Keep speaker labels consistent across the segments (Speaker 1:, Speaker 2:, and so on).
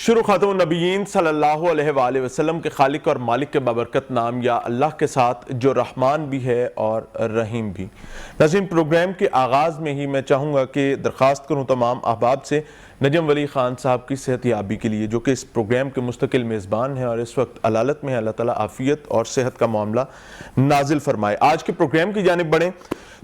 Speaker 1: शुरू खातमुन नबीयीन सल्लल्लाहु अलैहि वसल्लम के खालिक और मालिक के बाबरकत नाम या अल्लाह के साथ जो रहमान भी है और रहीम भी। नाज़रीन, प्रोग्राम के आगाज़ में ही मैं चाहूँगा कि दरख्वास्त करूँ तमाम अहबाब से नजम वली ख़ान साहब की सेहत याबी के लिए, जो कि इस प्रोग्राम के मुस्तकिल मेज़बान हैं और इस वक्त अलालत में है। अल्लाह ताला आफ़ियत और सेहत का मामला नाजिल फरमाए। आज के प्रोग्राम की जानिब बढ़ें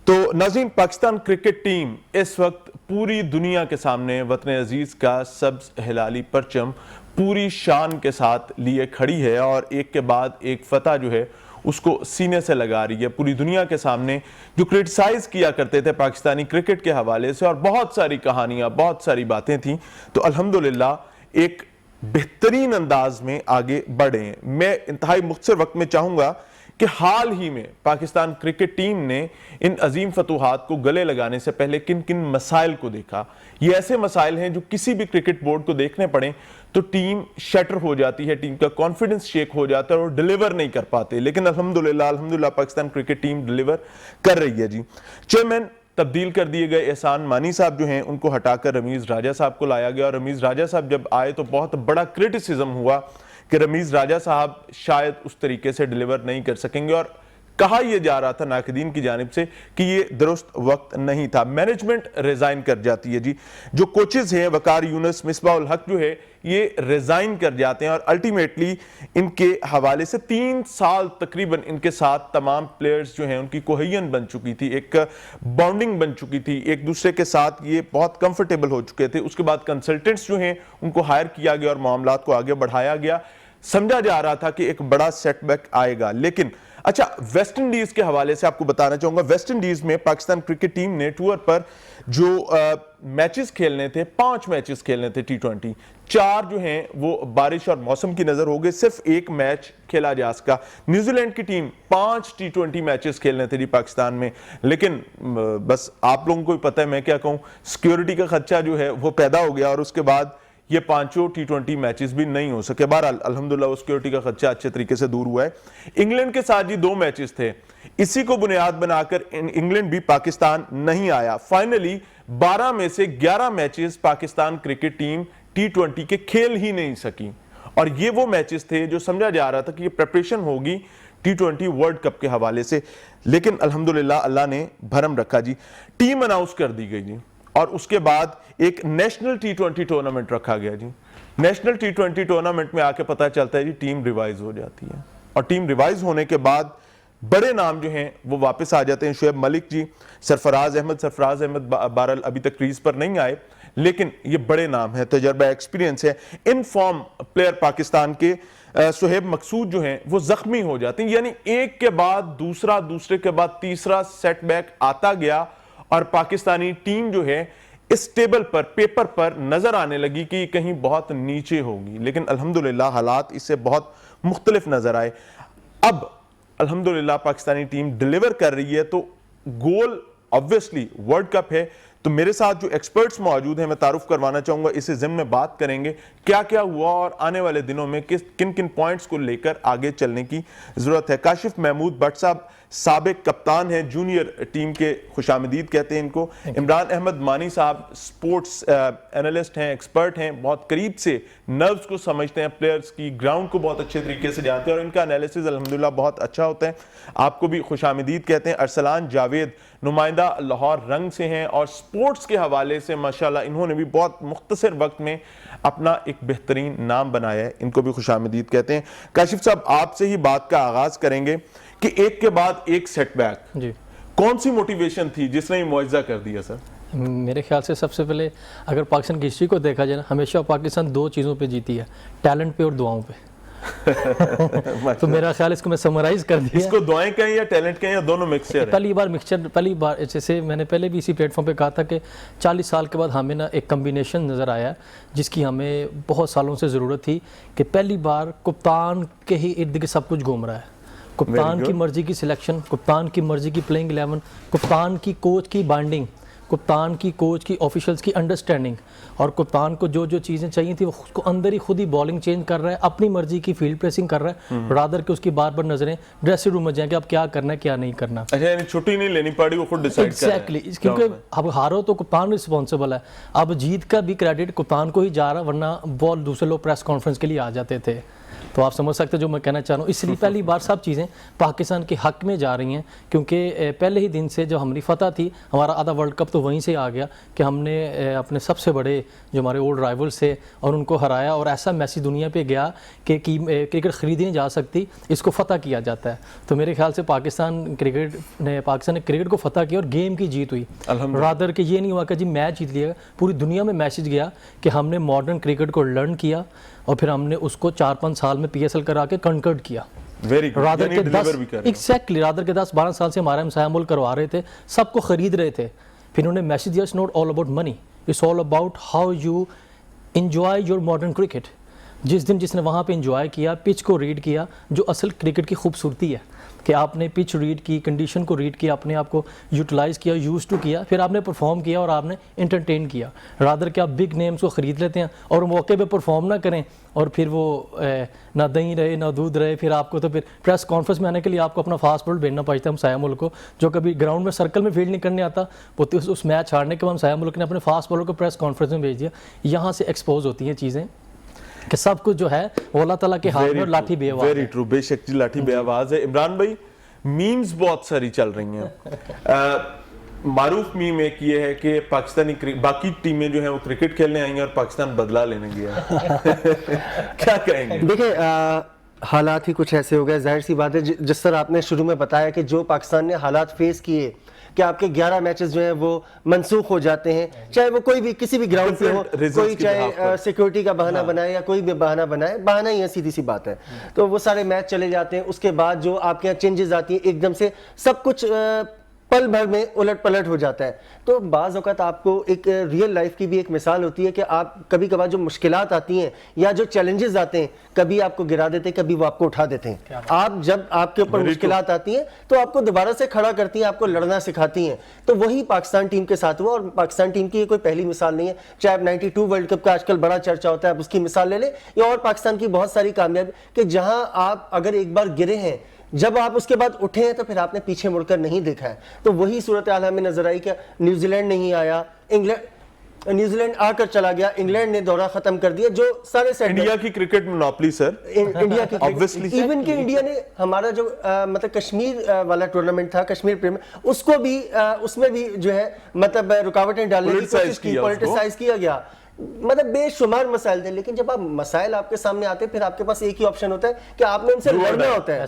Speaker 1: तो नाज़रीन, पाकिस्तान क्रिकेट टीम इस वक्त पूरी दुनिया के सामने वतन अजीज़ का सब्ज़ हिलाली परचम पूरी शान के साथ लिए खड़ी है और एक के बाद एक फतह जो है उसको सीने से लगा रही है। पूरी दुनिया के सामने जो क्रिटिसाइज़ किया करते थे पाकिस्तानी क्रिकेट के हवाले से और बहुत सारी कहानियाँ, बहुत सारी बातें थीं, तो अल्हम्दुलिल्लाह एक बेहतरीन अंदाज में आगे बढ़े हैं। मैं इंतहाई मुख्तसर वक्त में चाहूँगा कि हाल ही में पाकिस्तान क्रिकेट टीम ने इन अजीम फतूहात को गले लगाने से पहले किन किन मसाइल को देखा। ये ऐसे मसाइल हैं जो किसी भी क्रिकेट बोर्ड को देखने पड़े तो टीम शटर हो जाती है, टीम का कॉन्फिडेंस शेक हो जाता है और डिलीवर नहीं कर पाते। लेकिन अल्हम्दुलिल्लाह पाकिस्तान क्रिकेट टीम डिलीवर कर रही है जी। चेयरमैन तब्दील कर दिए गए एहसान मानी साहब जो हैं उनको हटाकर रमीज़ राजा साहब को लाया गया और रमीज़ राजा साहब जब आए तो बहुत बड़ा क्रिटिसिज्म हुआ कि रमीज़ राजा साहब शायद उस तरीके से डिलीवर नहीं कर सकेंगे और कहा यह जा रहा था नाक़दीन की जानिब से कि ये दुरुस्त वक्त नहीं था। मैनेजमेंट रिजाइन कर जाती है जी। जो कोचेज हैं वकार यूनुस, मिसबाह उल हक जो है ये रिजाइन कर जाते हैं और अल्टीमेटली इनके हवाले से 3 साल तकरीबन इनके साथ तमाम प्लेयर्स जो हैं उनकी कोहियन बन चुकी थी, एक बॉन्डिंग बन चुकी थी, एक दूसरे के साथ ये बहुत कंफर्टेबल हो चुके थे। उसके बाद कंसल्टेंट्स जो हैं उनको हायर किया गया और मामलात को आगे बढ़ाया गया। समझा जा रहा था कि एक बड़ा सेटबैक आएगा। लेकिन अच्छा, वेस्ट इंडीज के हवाले से आपको बताना चाहूंगा, वेस्ट इंडीज में पाकिस्तान क्रिकेट टीम ने टूर पर जो मैचेस खेलने थे, 5 मैचेस खेलने थे T20, 4 जो हैं वो बारिश और मौसम की नजर हो गए, सिर्फ 1 मैच खेला जा सका। न्यूजीलैंड की टीम 5 T20 मैचेस खेलने थे जी पाकिस्तान में, लेकिन बस आप लोगों को ही पता है, मैं क्या कहूं, सिक्योरिटी का खर्चा जो है वो पैदा हो गया और उसके बाद ये 5 T20 मैचेस भी नहीं हो सके। बहरहाल अल्हम्दुलिल्लाह सिक्योरिटी का खर्चा अच्छे तरीके से दूर हुआ है। इंग्लैंड के साथ जी 2 मैचेस थे, इसी को बुनियाद बनाकर इंग्लैंड भी पाकिस्तान नहीं आया। फाइनली 12 में से 11 matches Pakistan cricket team T20 के खेल ही नहीं सकी और ये वो मैचेस थे जो समझा जा रहा था कि ये प्रिपरेशन होगी T20 वर्ल्ड कप के हवाले से। लेकिन अल्हम्दुलिल्लाह अल्लाह ने भरम रखा जी। टीम अनाउंस कर दी गई जी और उसके बाद एक नेशनल T20 टूर्नामेंट रखा गया जी। नेशनल T20 टूर्नामेंट में आके पता चलता है जी टीम रिवाइज हो जाती है और टीम रिवाइज होने के बाद बड़े नाम जो हैं वो वापस आ जाते हैं। शुएब मलिक जी, सरफराज अहमद बहरहाल अभी तक क्रीज पर नहीं आए, लेकिन ये बड़े नाम है, तजर्बा एक्सपीरियंस है। इन फॉर्म प्लेयर पाकिस्तान के सुहेब मकसूद जो हैं वो जख्मी हो जाते हैं, यानी एक के बाद दूसरा, दूसरे के बाद तीसरा सेटबैक आता गया और पाकिस्तानी टीम जो है इस टेबल पर, पेपर पर नजर आने लगी कि कहीं बहुत नीचे होगी। लेकिन अल्हम्दुलिल्लाह हालात इससे बहुत मुख्तलिफ नजर आए। अब अल्हम्दुलिल्लाह पाकिस्तानी टीम डिलीवर कर रही है, तो गोल ऑब्वियसली वर्ल्ड कप है। तो मेरे साथ जो एक्सपर्ट्स मौजूद हैं मैं तारुफ करवाना चाहूंगा, इसी ज़िम्न में बात करेंगे क्या क्या हुआ और आने वाले दिनों में किन किन पॉइंट्स को लेकर आगे चलने की जरूरत है। काशिफ महमूद भट्ट साहब साबिक कप्तान हैं, जूनियर टीम के, खुशामदीद कहते हैं इनको। इमरान अहमद मानी साहब स्पोर्ट्स एनालिस्ट हैं, एक्सपर्ट हैं, बहुत करीब से नर्व्स को समझते हैं, प्लेयर्स की ग्राउंड को बहुत अच्छे तरीके से जानते हैं और इनका एनालिसिस अल्हम्दुलिल्लाह बहुत अच्छा होता है, आपको भी खुशामदीद कहते हैं। अरसलान जावेद नुमाइंदा लाहौर रंग से हैं और स्पोर्ट्स के हवाले से माशाल्लाह इन्होंने भी बहुत मुख्तसर वक्त में अपना एक बेहतरीन नाम बनाया है, इनको भी खुशामदीद कहते हैं। काशिफ साहब, आपसे ही बात का आगाज करेंगे कि एक के बाद एक सेटबैक जी, कौन सी मोटिवेशन थी जिसने ये मुआवजा कर दिया सर?
Speaker 2: मेरे ख्याल से सबसे पहले अगर पाकिस्तान की हिस्ट्री को देखा जाए ना, हमेशा पाकिस्तान 2 चीज़ों पे जीती है, टैलेंट पे और दुआओं पे। तो मेरा ख्याल इसको मैं समराइज कर दिया।
Speaker 1: इसको दुआएं कहें या टैलेंट कहें या दोनों मिक्सचर है?
Speaker 2: पहली बार जैसे मैंने पहले भी इसी प्लेटफॉर्म पे कहा था कि 40 साल के बाद हमें ना एक कम्बिनेशन नज़र आया जिसकी हमें बहुत सालों से ज़रूरत थी कि पहली बार कप्तान के ही इर्द गिर्द सब कुछ घूम रहा है। कप्तान की मर्जी की सिलेक्शन, कप्तान की मर्जी की प्लेइंग 11, कप्तान की कोच की बाइंडिंग, कप्तान की, कोच की, ऑफिशियल्स की अंडरस्टैंडिंग, और कप्तान को जो जो चीज़ें चाहिए थी वो उसको अंदर ही खुद ही बॉलिंग चेंज कर रहा है, अपनी मर्जी की फील्ड प्रेसिंग कर रहा है, रादर के उसकी बार बार नजरें ड्रेसिंग रूम में जाएं कि अब क्या करना है क्या नहीं करना।
Speaker 1: अच्छा, यानी छुट्टी नहीं लेनी पड़ी, वो खुद डिसाइड कर रहे हैं।
Speaker 2: एग्जैक्टली, क्योंकि अब हारो तो कप्तान रिस्पॉन्सिबल है, अब जीत का भी क्रेडिट कप्तान को ही जा रहा, वरना बॉल दूसरे लोग प्रेस कॉन्फ्रेंस के लिए आ जाते थे। तो आप समझ सकते हो जो मैं कहना चाह रहा हूँ। इसलिए पहली बार सब चीज़ें पाकिस्तान के हक में जा रही हैं, क्योंकि पहले ही दिन से जो हमारी फतह थी, हमारा आधा वर्ल्ड कप तो वहीं से आ गया कि हमने अपने सबसे बड़े जो हमारे ओल्ड राइवल्स थे और उनको हराया, और ऐसा मैसेज दुनिया पे गया कि क्रिकेट ख़रीदी नहीं जा सकती, इसको फ़तह किया जाता है। तो मेरे ख्याल से पाकिस्तान ने क्रिकेट को फ़तह किया और गेम की जीत हुई। रादर कि ये नहीं हुआ कि जी मैच जीत लिया, पूरी दुनिया में मैसेज गया कि हमने मॉडर्न क्रिकेट को लर्न किया और फिर हमने उसको 4-5 साल में PSL करा के कनकर्ड किया। रादर के 10-12 साल से हमारे हमसाया मुल्क करवा रहे थे, सबको खरीद रहे थे, फिर उन्होंने मैसेज दिया, it's not all about money, it's all about how you enjoy your modern cricket. जिस दिन जिसने वहाँ पे एंजॉय किया, पिच को रीड किया, जो असल क्रिकेट की खूबसूरती है कि आपने पिच रीड की, कंडीशन को रीड किया, अपने आप को यूटिलाइज़ किया, यूज़ टू किया, फिर आपने परफॉर्म किया और आपने इंटरटेन किया। रादर के आप बिग नेम्स को ख़रीद लेते हैं और मौके पे परफॉर्म ना करें और फिर वो ना दही रहे ना दूध रहे, फिर आपको तो फिर प्रेस कॉन्फ्रेंस में आने के लिए आपको अपना फास्ट बॉलर भेजना पड़ता है। हम साया मुल्क को जो कभी ग्राउंड में सर्कल में फील्ड नहीं करने आता, वो तो उस मैच हारने के बाद हम साया मुल्क ने अपने फास्ट बॉलर को प्रेस कॉन्फ्रेंस में भेज दिया। यहाँ से एक्सपोज होती हैं चीज़ें कि सब कुछ जो है वो अल्लाह ताला के हाथ में और लाठी बेआवाज़ है।
Speaker 1: वेरी ट्रू, बेशक जी लाठी बेआवाज़ है। इमरान भाई, मीम्स बहुत सारी चल रही हैं। मारूफ मीम एक ये है कि पाकिस्तानी बाकी टीमें जो हैं वो क्रिकेट खेलने आई हैं और पाकिस्तान बदला लेने गया है। क्या कहेंगे?
Speaker 3: देखिए, हालात ही कुछ ऐसे हो गए, जाहिर सी बात है, जिस तरह आपने शुरू में बताया कि जो पाकिस्तान ने हालात फेस किए कि आपके 11 मैचेस जो हैं वो मनसूख हो जाते हैं, चाहे वो कोई भी किसी भी ग्राउंड पे हो, कोई चाहे सिक्योरिटी का बहाना बनाए या कोई भी बहाना बनाए, बहाना ही है, सीधी सी बात है। तो वो सारे मैच चले जाते हैं, उसके बाद जो आपके यहाँ चेंजेस आती हैं, एकदम से सब कुछ पल भर में उलट पलट हो जाता है। तो बाज़ औक़ात आपको एक रियल लाइफ की भी एक मिसाल होती है कि आप कभी कभार जो मुश्किलात आती हैं या जो चैलेंजेस आते हैं, कभी आपको गिरा देते हैं, कभी वो आपको उठा देते हैं। आप जब आपके ऊपर मुश्किलात आती हैं तो आपको दोबारा से खड़ा करती हैं, आपको लड़ना सिखाती हैं। तो वही पाकिस्तान टीम के साथ हुआ, और पाकिस्तान टीम की ये कोई पहली मिसाल नहीं है। चाहे आप 92 वर्ल्ड कप का आजकल बड़ा चर्चा होता है, आप उसकी मिसाल ले लें, या और पाकिस्तान की बहुत सारी कामयाबी कि जहां आप अगर एक बार गिरे हैं, जब आप उसके बाद उठे हैं तो फिर आपने पीछे मुड़कर नहीं देखा है। तो वही सूरत हाल हमें नजर आई कि न्यूजीलैंड नहीं आया, न्यूजीलैंड आकर चला गया, इंग्लैंड ने दौरा खत्म कर दिया, जो सारे
Speaker 1: इंडिया की क्रिकेट मोनोपोली सर,
Speaker 3: इंडिया की
Speaker 1: ऑब्वियसली
Speaker 3: इवन के इंडिया ने हमारा जो मतलब कश्मीर वाला टूर्नामेंट था, कश्मीर प्रीमियर, उसको भी उसमें भी जो है मतलब रुकावटें डालने की कोशिश की, पॉलिटिसाइज किया गया, मतलब बेशुमार मसाइल थे। लेकिन जब आप मसाइल आपके सामने आते हैं, फिर आपके पास एक ही ऑप्शन होता है कि आपने उनसे लड़ना होता है।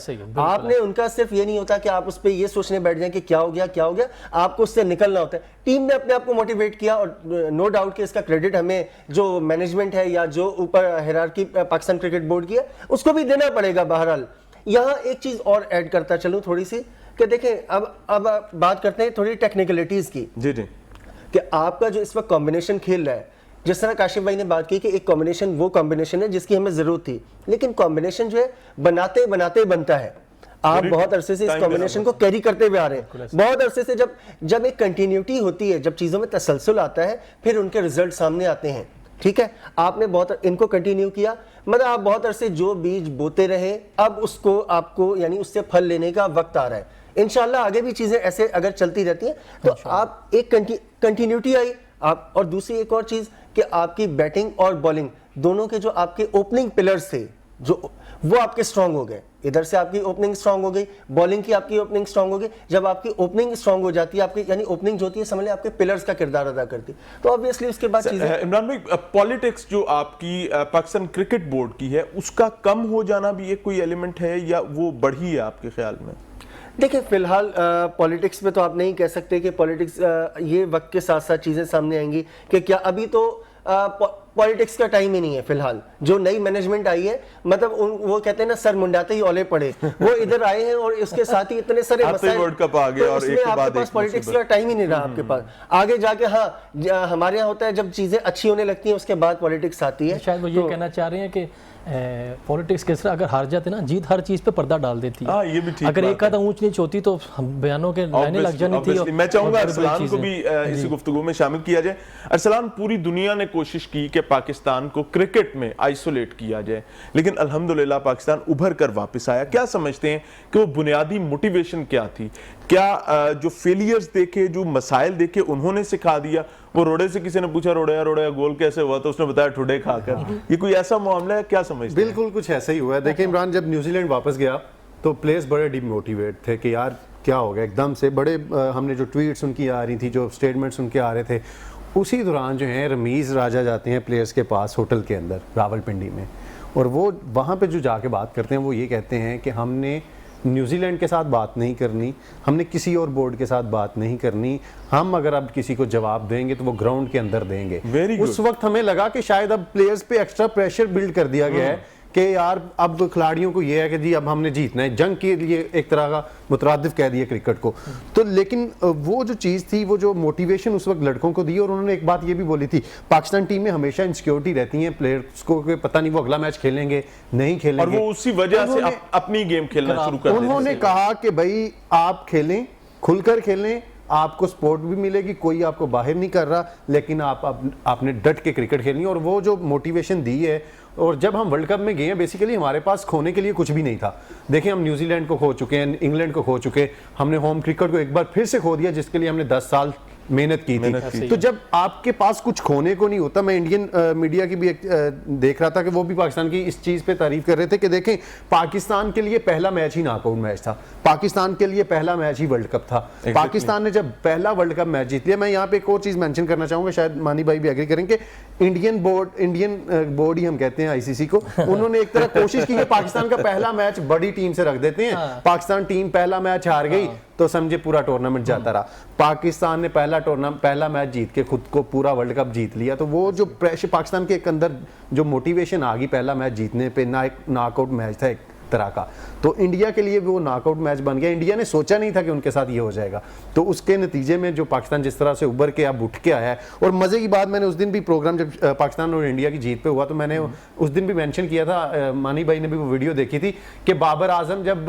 Speaker 3: आपने उनका सिर्फ ये नहीं होता कि आप उस पर ये सोचने बैठ जाएं कि क्या हो गया क्या हो गया, आपको उससे निकलना होता है। टीम ने अपने आप को मोटिवेट किया, और नो डाउट कि इसका क्रेडिट हमें जो मैनेजमेंट है या जो ऊपर हायरार्की पाकिस्तान क्रिकेट बोर्ड की है उसको भी देना पड़ेगा। बहरहाल यहाँ एक चीज और ऐड करता चलूं थोड़ी सी, कि देखें अब बात करते हैं थोड़ी टेक्निकलिटीज की।
Speaker 1: जी जी,
Speaker 3: कि आपका जो इस वक्त कॉम्बिनेशन खेल रहा है, जिस तरह काशिफ भाई ने बात की कि एक कॉम्बिनेशन वो कॉम्बिनेशन है जिसकी हमें जरूरत थी, लेकिन कॉम्बिनेशन जो है बनाते बनाते बनता है। आप बहुत अरसे से इस कॉम्बिनेशन को कैरी करते हुए आ रहे हैं, बहुत अरसे से। जब एक कंटिन्यूटी होती है, जब चीजों में तसलसल आता है, फिर उनके रिजल्ट सामने आते हैं। ठीक है, आपने बहुत इनको कंटिन्यू किया, मतलब आप बहुत अरसे जो बीज बोते रहे, अब उसको आपको यानी उससे फल लेने का वक्त आ रहा है। इंशाल्लाह आगे भी चीजें ऐसे अगर चलती रहती हैं तो आप एक कंटिन्यूटी आई आप, और दूसरी एक और चीज कि आपकी बैटिंग और बॉलिंग दोनों के जो आपके ओपनिंग पिलर्स थे, जो वो आपके स्ट्रांग हो गए। इधर से आपकी ओपनिंग स्ट्रांग हो गई, बॉलिंग की आपकी ओपनिंग स्ट्रांग हो गई। जब आपकी ओपनिंग स्ट्रांग हो जाती है, आपकी यानी ओपनिंग जो होती है समझ लें आपके पिलर्स का किरदार अदा करती है, तो ऑब्वियसली उसके बाद चीजें।
Speaker 1: इमरान भाई, पॉलिटिक्स जो आपकी पाकिस्तान क्रिकेट बोर्ड की है, उसका कम हो जाना भी एक कोई एलिमेंट है या वो बढ़ी है आपके ख्याल में?
Speaker 3: देखिए, फिलहाल पॉलिटिक्स में तो आप नहीं कह सकते कि पॉलिटिक्स ये वक्त के साथ साथ चीज़ें सामने आएंगी कि क्या अभी तो पॉलिटिक्स का टाइम ही नहीं है फिलहाल। जो नई मैनेजमेंट आई है, मतलब वो कहते हैं ना, सर मुंडाते ही ओले पड़े, वो इधर आए हैं और उसके साथ ही इतने सारे मसाइल,
Speaker 1: वर्ल्ड कप आ गया और एक के बाद
Speaker 3: आपके पास
Speaker 1: एक
Speaker 3: पॉलिटिक्स का टाइम ही नहीं रहा आपके पास। आगे जाके हाँ, हमारे यहाँ होता है जब चीजें अच्छी होने लगती हैं उसके बाद पॉलिटिक्स आती है।
Speaker 2: शायद वो ये कहना चाह रहे हैं कि पॉलिटिक्स किस तरह अगर हार जाते ना, जीत हर चीज पे पर्दा डाल देती है।
Speaker 1: ये भी ठीक
Speaker 2: अगर
Speaker 1: बात
Speaker 2: एक आधा ऊंच नीच होती तो बयानों के लाइनें लग जानी थी।
Speaker 1: Obviously, मैं चाहूंगा अरसलान को भी इसी गुफ्तगू में शामिल किया जाए। अरसलान, पूरी दुनिया ने कोशिश की कि पाकिस्तान को क्रिकेट में आइसोलेट किया जाए, लेकिन अल्हम्दुलिल्लाह पाकिस्तान उभर कर वापस आया। क्या समझते हैं कि वो बुनियादी मोटिवेशन क्या थी? क्या जो फेलियर्स देखे, जो मसाइल देखे, उन्होंने सिखा दिया? वो रोड़े से किसी ने पूछा रोड़े गोल कैसे हुआ, तो उसने बताया ठुडे खाकर। ये कोई ऐसा मामला है? क्या समझते हैं?
Speaker 4: बिल्कुल कुछ ऐसा ही हुआ है। देखिए इमरान, जब न्यूजीलैंड वापस गया तो प्लेयर्स बड़े डिमोटिवेट थे कि यार क्या हो गया एकदम से। बड़े हमने जो ट्वीट्स उनकी आ रही थी, जो स्टेटमेंट्स उनके आ रहे थे, उसी दौरान जो है रमीज़ राजा जाते हैं प्लेयर्स के पास होटल के अंदर रावलपिंडी में, और वो वहाँ पे जो जाके बात करते हैं वो ये कहते हैं कि हमने न्यूजीलैंड के साथ बात नहीं करनी, हमने किसी और बोर्ड के साथ बात नहीं करनी, हम अगर अब किसी को जवाब देंगे तो वो ग्राउंड के अंदर देंगे। उस वक्त हमें लगा कि शायद अब प्लेयर्स पे एक्स्ट्रा प्रेशर बिल्ड कर दिया गया है कि यार अब खिलाड़ियों को ये है कि जी अब हमने जीतना है, जंग के लिए एक तरह का मुतरादिफ कह दिया क्रिकेट को। तो लेकिन वो जो चीज़ थी, वो जो मोटिवेशन उस वक्त लड़कों को दी, और उन्होंने एक बात ये भी बोली थी, पाकिस्तान टीम में हमेशा इनसिक्योरिटी रहती है प्लेयर्स को कि पता नहीं वो अगला मैच खेलेंगे नहीं खेलेंगे,
Speaker 1: और वो उसी वजह से अपनी गेम खेलना शुरू कर देते।
Speaker 4: उन्होंने कहा कि भाई आप खेलें, खुलकर खेलें, आपको सपोर्ट भी मिलेगी, कोई आपको बाहर नहीं कर रहा, लेकिन आपने डट के क्रिकेट खेलनी। और वो जो मोटिवेशन दी है, और जब हम वर्ल्ड कप में गए हैं बेसिकली हमारे पास खोने के लिए कुछ भी नहीं था। देखिए हम न्यूजीलैंड को खो चुके हैं, इंग्लैंड को खो चुके, हमने होम क्रिकेट को एक बार फिर से खो दिया जिसके लिए हमने 10 साल मेहनत की थी। तो जब आपके पास कुछ खोने को नहीं होता, मैं इंडियन मीडिया की भी एक देख रहा था कि वो भी पाकिस्तान की इस चीज़ पे तारीफ कर रहे थे कि देखें पाकिस्तान के लिए पहला मैच ही नॉकआउट मैच था, पाकिस्तान के लिए पहला मैच ही वर्ल्ड कप था। पाकिस्तान ने जब पहला वर्ल्ड कप मैच जीत लिया, मैं यहाँ पे एक और चीज़ मेंशन करना चाहूँगा, शायद मानी भाई भी एग्री करेंगे, इंडियन बोर्ड ही हम कहते हैं आईसीसी को, उन्होंने एक तरह कोशिश की है पाकिस्तान का पहला मैच बड़ी टीम से रख देते हैं। पाकिस्तान टीम पहला मैच हार गई तो समझे पूरा टूर्नामेंट जाता रहा। पाकिस्तान ने पहला मैच जीत के खुद को पूरा वर्ल्ड कप जीत लिया। तो वो जो प्रेशर पाकिस्तान के अंदर जो मोटिवेशन आ गई पहला मैच जीतने पे, ना एक नॉकआउट मैच था एक तरह का, तो इंडिया के लिए वो नॉकआउट मैच बन गया। इंडिया ने सोचा नहीं था कि उनके साथ ये हो जाएगा, तो उसके नतीजे में जो पाकिस्तान जिस तरह से उभर के अब उठ के आया है। और मज़े की बात, मैंने उस दिन भी प्रोग्राम जब पाकिस्तान और इंडिया की जीत पे हुआ तो मैंने उस दिन भी मेंशन किया था, मानी भाई ने भी वो वीडियो देखी थी, कि बाबर आजम जब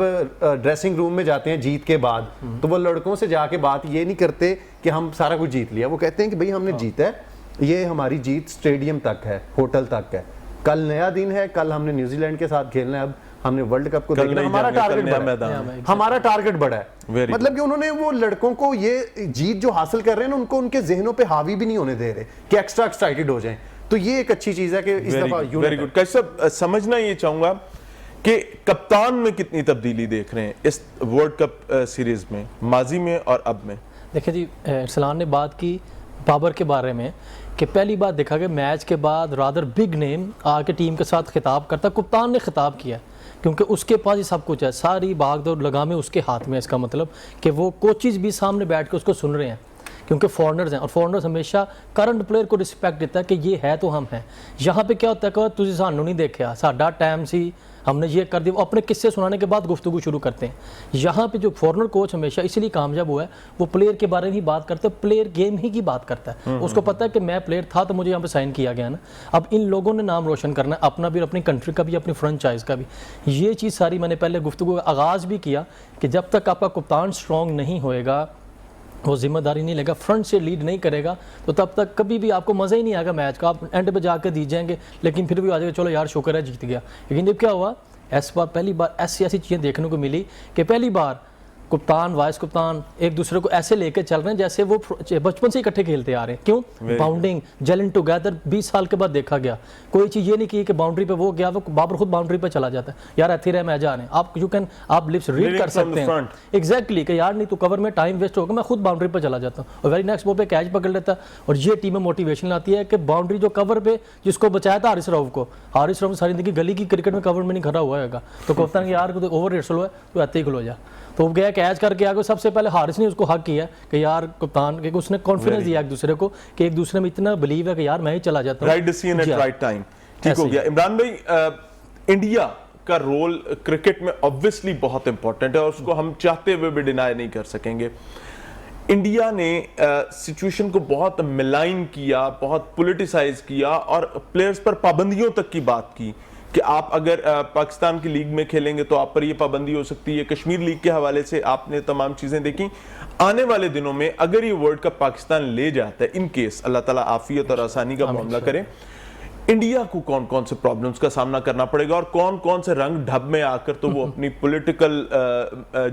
Speaker 4: ड्रेसिंग रूम में जाते हैं जीत के बाद, तो वो लड़कों से जाके बात ये नहीं करते कि हम सारा कुछ जीत लिया, वो कहते हैं कि भाई हमने जीता है, ये हमारी जीत स्टेडियम तक है, होटल तक है, कल नया दिन है, कल हमने न्यूजीलैंड के साथ खेलना है, अब हमने वर्ल्ड कप को देखना, हमारा टारगेट बड़ा है, हमारा टारगेट बड़ा है। मतलब कि उन्होंने वो लड़कों को ये जीत जो हासिल कर रहे हैं ना, उनको उनके जहनों पे हावी भी नहीं होने दे रहे कि एक्स्ट्रा एक्साइटेड हो जाएं। तो ये एक अच्छी चीज है कि इस दफा
Speaker 1: वेरी गुड। कैसे समझना ये चाहूंगा कि कप्तान में कितनी तब्दीली देख रहे हैं इस वर्ल्ड कप सीरीज में, माजी में और अब में?
Speaker 2: देखिए जी, अरसलान ने बात की बाबर के बारे में कि पहली बार देखा कि मैच के बाद रादर बिग नेम आके टीम के साथ खिताब करता, कप्तान ने खिताब किया क्योंकि उसके पास ही सब कुछ है, सारी भागदौड़ लगामें उसके हाथ में। इसका मतलब कि वो कोचेस भी सामने बैठ के उसको सुन रहे हैं क्योंकि फॉरनर्स हैं, और फॉरनर्स हमेशा करंट प्लेयर को रिस्पेक्ट देता है कि ये है तो हम हैं। यहाँ पे क्या होता है कि तुझे सानू नहीं देखा, साडा टाइम सी, हमने ये कर दिया, वो अपने किस्से सुनाने के बाद गुफ्तगू शुरू करते हैं। यहाँ पे जो फॉरनर कोच हमेशा इसलिए कामयाब हुआ है, वो प्लेयर के बारे में ही बात करते हैं, प्लेयर गेम ही की बात करता है। उसको पता है कि मैं प्लेयर था तो मुझे यहाँ पे साइन किया गया ना, अब इन लोगों ने नाम रोशन करना है, अपना भी, अपनी कंट्री का भी, अपनी फ्रेंचाइज का भी। ये चीज़ सारी मैंने पहले गुफ्तगू का आगाज़ भी किया कि जब तक आपका कप्तान स्ट्रॉन्ग नहीं होएगा, वो जिम्मेदारी नहीं लेगा, फ्रंट से लीड नहीं करेगा, तो तब तक कभी भी आपको मज़ा ही नहीं आएगा मैच का। आप एंड पे जाकर दी जाएंगे, लेकिन फिर भी आ जाएगा चलो यार शुक्र है जीत गया। लेकिन जब क्या हुआ, इस बार पहली बार ऐसी चीज़ें देखने को मिली कि पहली बार कप्तान वाइस कप्तान एक दूसरे को ऐसे लेके चल रहे हैं जैसे वो बचपन से इकट्ठे खेलते आ रहे हैं। क्यों? Bounding, gelling together. 20 साल के बाद देखा गया, कोई चीज़ ये नहीं की कि बाउंड्री पे वो गया, वो बाबर खुद बाउंड्री पे चला जाता है, यार ऐसे रहे मैं जा रहे हैं, आप लिप्स रीड कर सकते हैं एग्जैक्टली कि यार नहीं तो कवर में टाइम वेस्ट होगा, मैं खुद बाउंड्री पे चला जाता हूँ, और वेरी नेक्स्ट बॉल पे कैच पकड़ लेता है। और ये टीम में मोटिवेशन आती है कि बाउंड्री जो कवर पे जिसको बचाया था हारिस राउफ को, हारिस राउफ सारी जिंदगी गली की क्रिकेट में कवर में नहीं खड़ा हुआ है, तो कप्तान यार ओवर रेट हुआ है तो ऐसे ही खलो जा, तो वो गया कैच करके आगे सबसे पहले हारिस ने उसको हक किया कि यार कप्तान, क्योंकि उसने कॉन्फिडेंस दिया एक दूसरे को कि एक दूसरे में इतना बिलीव है कि यार मैं ही चला जाता हूँ।
Speaker 1: Right decision at right time, ठीक हो गया। इमरान भाई, इंडिया का रोल क्रिकेट में ऑब्वियसली बहुत इंपॉर्टेंट है और उसको हम चाहते हुए भी डिनाई नहीं कर सकेंगे। इंडिया ने सिचुएशन को बहुत मिलाइन किया, बहुत पॉलिटिसाइज किया और प्लेयर्स पर पाबंदियों तक की बात की कि आप अगर पाकिस्तान की लीग में खेलेंगे तो आप पर ये पाबंदी हो सकती है। कश्मीर लीग के हवाले से आपने तमाम चीजें देखी। आने वाले दिनों में अगर ये वर्ल्ड कप पाकिस्तान ले जाता है, इन केस अल्लाह ताला आफियत और आसानी का मामला करे, इंडिया को कौन कौन से प्रॉब्लम्स का सामना करना पड़ेगा और कौन कौन से रंग ढब में आकर तो वो अपनी पॉलिटिकल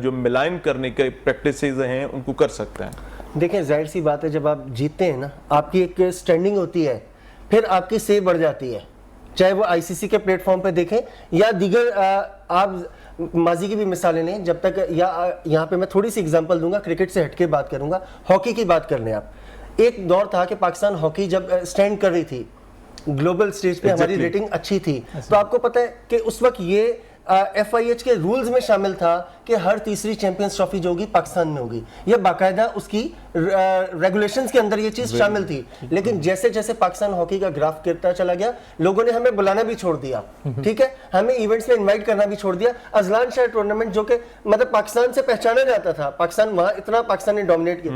Speaker 1: जो मिलाइन करने के प्रैक्टिसेस हैं उनको कर सकते हैं?
Speaker 3: देखें, जाहिर सी बात है, जब आप जीतते हैं ना, आपकी एक स्टैंडिंग होती है, फिर आपकी सेव बढ़ जाती है। चाहे वो आईसीसी के प्लेटफॉर्म पे देखें या दीगर आप माजी की भी मिसालें लें। जब तक यहाँ पे मैं थोड़ी सी एग्जांपल दूंगा, क्रिकेट से हटके बात करूंगा, हॉकी की बात कर लें आप। एक दौर था कि पाकिस्तान हॉकी जब स्टैंड कर रही थी ग्लोबल स्टेज पे, हमारी रेटिंग अच्छी थी, तो आपको पता है कि उस वक्त ये FIH के रूल्स में शामिल था कि हर तीसरी चैंपियंस ट्रॉफी जो होगी पाकिस्तान में होगी। ये बाकायदा उसकी रेगुलेशंस के अंदर ये चीज शामिल थी। लेकिन जैसे जैसे पाकिस्तान हॉकी का ग्राफ गिरता चला गया, लोगों ने हमें बुलाना भी छोड़ दिया, ठीक है, हमें इवेंट्स में इनवाइट करना भी छोड़ दिया। अजलान शाह टूर्नामेंट जो कि मतलब पाकिस्तान से पहचाना जाता था, पाकिस्तान वहां इतना पाकिस्तान ने डोमिनेट किया,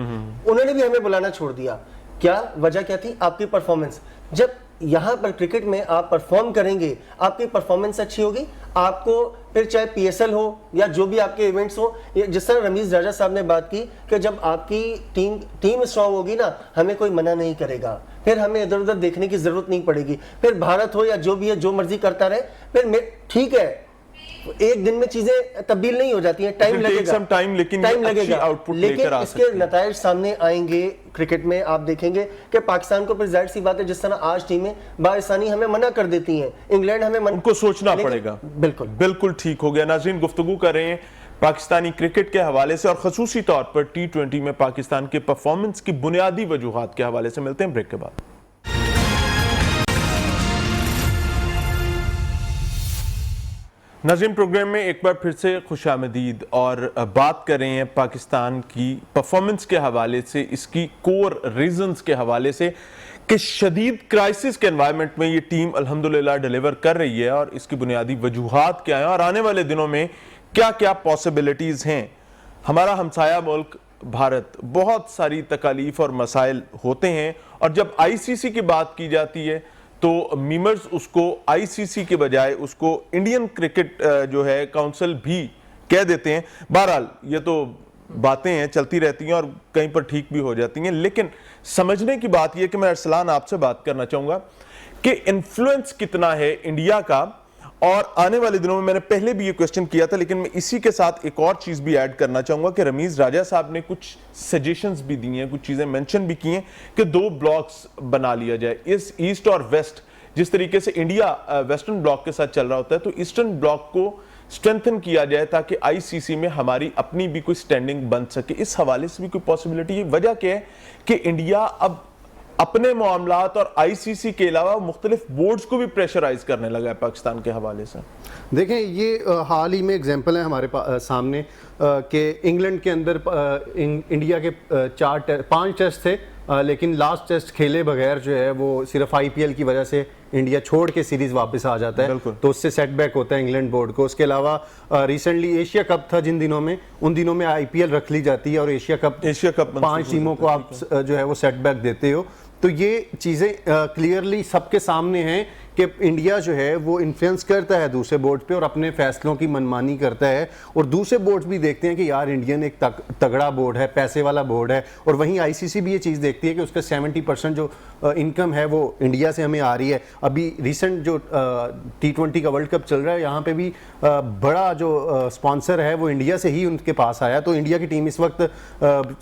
Speaker 3: उन्होंने भी हमें बुलाना छोड़ दिया। क्या वजह क्या थी? आपकी परफॉर्मेंस। जब यहां पर क्रिकेट में आप परफॉर्म करेंगे, आपकी परफॉर्मेंस अच्छी होगी, आपको फिर चाहे PSL हो या जो भी आपके इवेंट्स हो, जिस तरह रमीज राजा साहब ने बात की कि जब आपकी टीम स्ट्रांग होगी ना, हमें कोई मना नहीं करेगा, फिर हमें इधर उधर देखने की जरूरत नहीं पड़ेगी। फिर भारत हो या जो भी है, जो मर्जी करता रहे, फिर ठीक है, एक दिन में चीजें तब्दील नहीं हो जाती हैं, टाइम लगेगा, टाइम लगेगा, लेकिन इसके नताइज सामने आएंगे। क्रिकेट में आप देखेंगे कि पाकिस्तान को फिर जाहिर सी बात है, जिस तरह आज टीमें बाआसानी हमें मना कर देती हैं, इंग्लैंड हमें
Speaker 1: उनको सोचना पड़ेगा। बिल्कुल ठीक हो गया। नाज़रीन, गुफ्तगू कर रहे हैं पाकिस्तानी क्रिकेट के हवाले से और खसूसी तौर पर T20 में पाकिस्तान के परफॉर्मेंस की बुनियादी वजूहात के हवाले से। मिलते हैं ब्रेक के बाद। नाज़रीन, प्रोग्राम में एक बार फिर से खुशामदीद और बात कर रहे हैं पाकिस्तान की परफॉर्मेंस के हवाले से, इसकी कोर रीजंस के हवाले से कि शदीद क्राइसिस के एनवायरनमेंट में ये टीम अल्हम्दुलिल्लाह डिलीवर कर रही है और इसकी बुनियादी वजूहात क्या हैं और आने वाले दिनों में क्या क्या पॉसिबिलिटीज़ हैं। हमारा हमसाया मुल्क भारत, बहुत सारी तकालीफ और मसाइल होते हैं और जब ICC की बात की जाती है तो मीमर्स उसको ICC के बजाय उसको इंडियन क्रिकेट जो है काउंसिल भी कह देते हैं। बहरहाल ये तो बातें हैं, चलती रहती हैं और कहीं पर ठीक भी हो जाती हैं, लेकिन समझने की बात यह कि मैं अरसलान आपसे बात करना चाहूँगा कि इन्फ्लुएंस कितना है इंडिया का। और आने वाले दिनों में, मैंने पहले भी ये क्वेश्चन किया था, लेकिन मैं इसी के साथ एक और चीज़ भी ऐड करना चाहूँगा कि रमीज़ राजा साहब ने कुछ सजेशंस भी दी हैं, कुछ चीज़ें मेंशन भी की हैं कि 2 ब्लॉक्स बना लिया जाए, इस ईस्ट और वेस्ट। जिस तरीके से इंडिया वेस्टर्न ब्लॉक के साथ चल रहा होता है, तो ईस्टर्न ब्लॉक को स्ट्रेंथन किया जाए ताकि ICC में हमारी अपनी भी कोई स्टैंडिंग बन सके। इस हवाले से भी कोई पॉसिबिलिटी है? वजह क्या है कि इंडिया अब अपने मामलात और ICC के अलावा मुख्तलिफ बोर्ड्स को भी प्रेशराइज करने लगा है पाकिस्तान के हवाले से।
Speaker 4: देखें, ये हाल ही में एग्जांपल है हमारे सामने कि इंग्लैंड के अंदर इंडिया के 5 टेस्ट थे, लेकिन लास्ट टेस्ट खेले बगैर जो है वो सिर्फ IPL की वजह से इंडिया छोड़ के सीरीज वापस आ जाता है, तो उससे सेटबैक होता है इंग्लैंड बोर्ड को। उसके अलावा रिसेंटली एशिया कप था जिन दिनों में, उन दिनों में IPL रख ली जाती है और एशिया कप 5 टीमों को आप जो है वो सेटबैक देते हो। तो ये चीज़ें क्लियरली सबके सामने हैं कि इंडिया जो है वो इन्फ्लुएंस करता है दूसरे बोर्ड पे और अपने फैसलों की मनमानी करता है, और दूसरे बोर्ड्स भी देखते हैं कि यार इंडियन एक तगड़ा बोर्ड है, पैसे वाला बोर्ड है, और वहीं ICC भी ये चीज़ देखती है कि उसका 70% जो इनकम है वो इंडिया से हमें आ रही है। अभी रिसेंट जो T20 का वर्ल्ड कप चल रहा है, यहाँ पे भी बड़ा जो स्पॉन्सर है वो इंडिया से ही उनके पास आया। तो इंडिया की टीम इस वक्त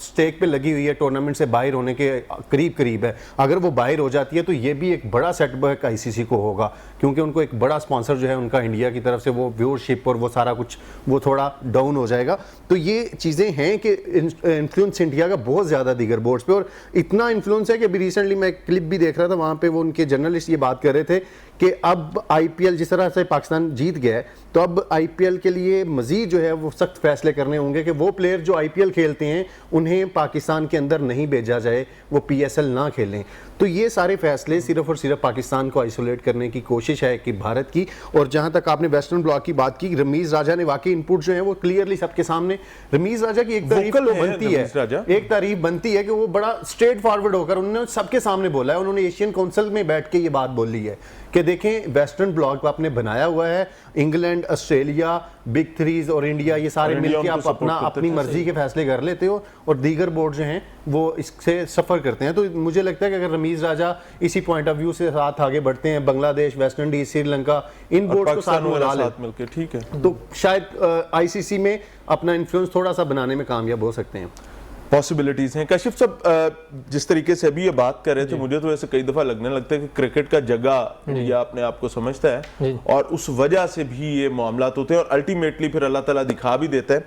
Speaker 4: स्टेक पे लगी हुई है, टूर्नामेंट से बाहर होने के करीब है। अगर वो बाहर हो जाती है तो ये भी एक बड़ा सेटबैक ICC को होगा, क्योंकि उनको एक बड़ा स्पॉन्सर जो है उनका इंडिया की तरफ से, वो व्यूअरशिप और वो सारा कुछ वो थोड़ा डाउन हो जाएगा। तो ये चीज़ें हैं कि इन्फ्लुएंस इंडिया का बहुत ज़्यादा दीगर बोर्ड्स पे, और इतना इन्फ्लुएंस है कि अभी रिसेंटली मैं क्लिप भी देख रहा था, वहाँ पे वो उनके जर्नलिस्ट ये बात कर रहे थे कि अब आईपीएल जिस तरह से पाकिस्तान जीत गया है, तो अब आईपीएल के लिए मजीद जो है वो सख्त फैसले करने होंगे कि वो प्लेयर जो आईपीएल खेलते हैं उन्हें पाकिस्तान के अंदर नहीं भेजा जाए, वो पीएसएल ना खेलें। तो ये सारे फैसले सिर्फ और सिर्फ पाकिस्तान को आइसोलेट करने की कोशिश है कि भारत की। और जहां तक आपने वेस्टर्न ब्लॉक की बात की, रमीज राजा ने वाकई इनपुट जो है वो क्लियरली सबके सामने, रमीज राजा की एक तारीफ
Speaker 1: Vocal
Speaker 4: तो
Speaker 1: है
Speaker 4: बनती
Speaker 1: रमीज राजा।
Speaker 4: है, एक तारीफ बनती है कि वो बड़ा स्ट्रेट फॉरवर्ड होकर उन्होंने सबके सामने बोला है। उन्होंने एशियन काउंसिल में बैठ के ये बात बोली है कि देखें वेस्टर्न ब्लॉक आपने बनाया हुआ है, इंग्लैंड, ऑस्ट्रेलिया, बिग थ्रीज और इंडिया, ये सारे
Speaker 1: और इंडिया
Speaker 4: मिलकर
Speaker 1: उनको
Speaker 4: आप अपना
Speaker 1: support करते
Speaker 4: अपनी
Speaker 1: थे।
Speaker 4: मर्जी के फैसले कर लेते हो और दीगर बोर्ड जो हैं वो इससे सफ़र करते हैं। तो मुझे लगता है कि अगर रमीज राजा इसी पॉइंट ऑफ व्यू से साथ आगे बढ़ते हैं, बांग्लादेश, वेस्ट इंडीज, श्रीलंका, इन
Speaker 1: और
Speaker 4: बोर्ड को साथ
Speaker 1: पाकिस्तान
Speaker 4: में
Speaker 1: वगैरह
Speaker 4: ला लें,
Speaker 1: साथ मिलकर, ठीक है,
Speaker 4: तो शायद आईसीसी में अपना इन्फ्लुएंस थोड़ा सा बनाने में कामयाब हो सकते हैं।
Speaker 1: पॉसिबिलिटीज हैं। काशिफ साहब, जिस तरीके से अभी ये बात कर रहे थे, मुझे तो ऐसे कई दफा लगने लगता है कि क्रिकेट का जगह इंडिया अपने आप को समझता है और उस वजह से भी ये मामलात होते हैं और अल्टीमेटली फिर अल्लाह ताला दिखा भी देता है।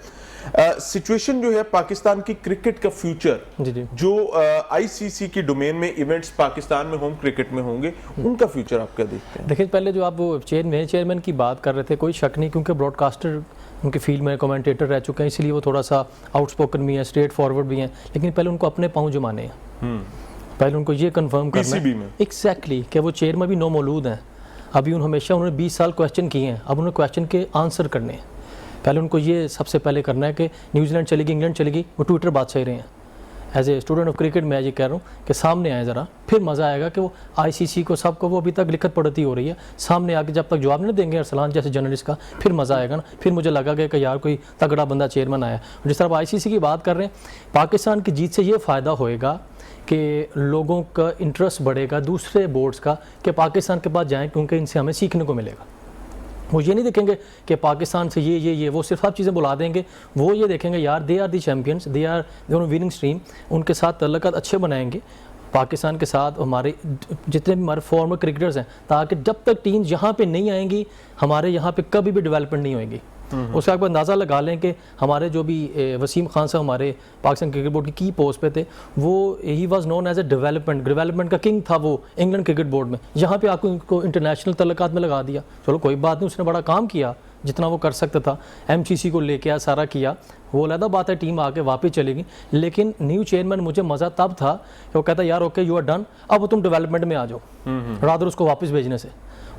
Speaker 1: सिचुएशन जो है पाकिस्तान की क्रिकेट का फ्यूचर, जो आईसीसी की डोमेन में इवेंट्स पाकिस्तान में होम क्रिकेट में होंगे, उनका फ्यूचर आप क्या देखते हैं?
Speaker 2: देखिए, पहले जो आप वो चेयरमैन की बात कर रहे थे, कोई शक नहीं, क्योंकि ब्रॉडकास्टर उनके फील्ड में कमेंटेटर रह चुके हैं, इसलिए वो थोड़ा सा आउटस्पोकन भी हैं, स्ट्रेट फॉरवर्ड भी हैं। लेकिन पहले उनको अपने पाँव जमाने हैं, पहले उनको ये कंफर्म करना
Speaker 1: पीसीबी
Speaker 2: है
Speaker 1: में
Speaker 2: एग्जैक्टली कि वो चेयरमैन भी नो मौजूद हैं। अभी हमेशा उन्होंने 20 साल क्वेश्चन किए हैं, अब उन्होंने क्वेश्चन के आंसर करने हैं। पहले उनको ये सबसे पहले करना है कि न्यूजीलैंड चलेगी, इंग्लैंड चलेगी, वो ट्विटर बादशाह रहे हैं। As a student of cricket मैं ये कह रहा हूँ कि सामने आए ज़रा, फिर मज़ा आएगा कि वो आईसीसी को सबको, वो अभी तक लिखत पढ़ती हो रही है, सामने आके जब तक जवाब नहीं देंगे अरसलान जैसे जर्नलिस्ट का, फिर मज़ा आएगा ना। फिर मुझे लगा कि यार कोई तगड़ा बंदा चेयरमैन आया। जिस तरह आईसीसी की बात कर रहे हैं, पाकिस्तान की जीत से ये फ़ायदा होएगा कि लोगों का इंटरेस्ट बढ़ेगा दूसरे बोर्ड्स का कि पाकिस्तान के पास जाएँ, क्योंकि इनसे हमें सीखने को मिलेगा। वो ये नहीं देखेंगे कि पाकिस्तान से ये वो सिर्फ आप चीज़ें बुला देंगे, वो ये देखेंगे यार they are the champions, they are winning stream, उनके साथ तल्लुकात अच्छे बनाएंगे पाकिस्तान के साथ, हमारे जितने भी हमारे फॉर्मर क्रिकेटर्स हैं, ताकि जब तक टीम यहाँ पे नहीं आएंगी हमारे यहाँ पे कभी भी डेवलपमेंट नहीं होएगी। उसका आप अंदाज़ा लगा लें कि हमारे जो भी वसीम खान साहब हमारे पाकिस्तान क्रिकेट बोर्ड की पोस्ट पे थे, वो ही was known as a development का किंग था वो इंग्लैंड क्रिकेट बोर्ड में। यहाँ पे आपको इनको इंटरनेशनल तल्लुकात में लगा दिया, चलो कोई बात नहीं, उसने बड़ा काम किया जितना वो कर सकता था, एमसीसी को लेके आया, सारा किया, वो अलग बात है, टीम आके वापस चलेगी। लेकिन न्यू चेयरमैन मुझे मज़ा तब था कि वो कहता यार ओके यू आर डन, अब तुम डेवलपमेंट में आ जाओ, रादर उसको वापस भेजने से,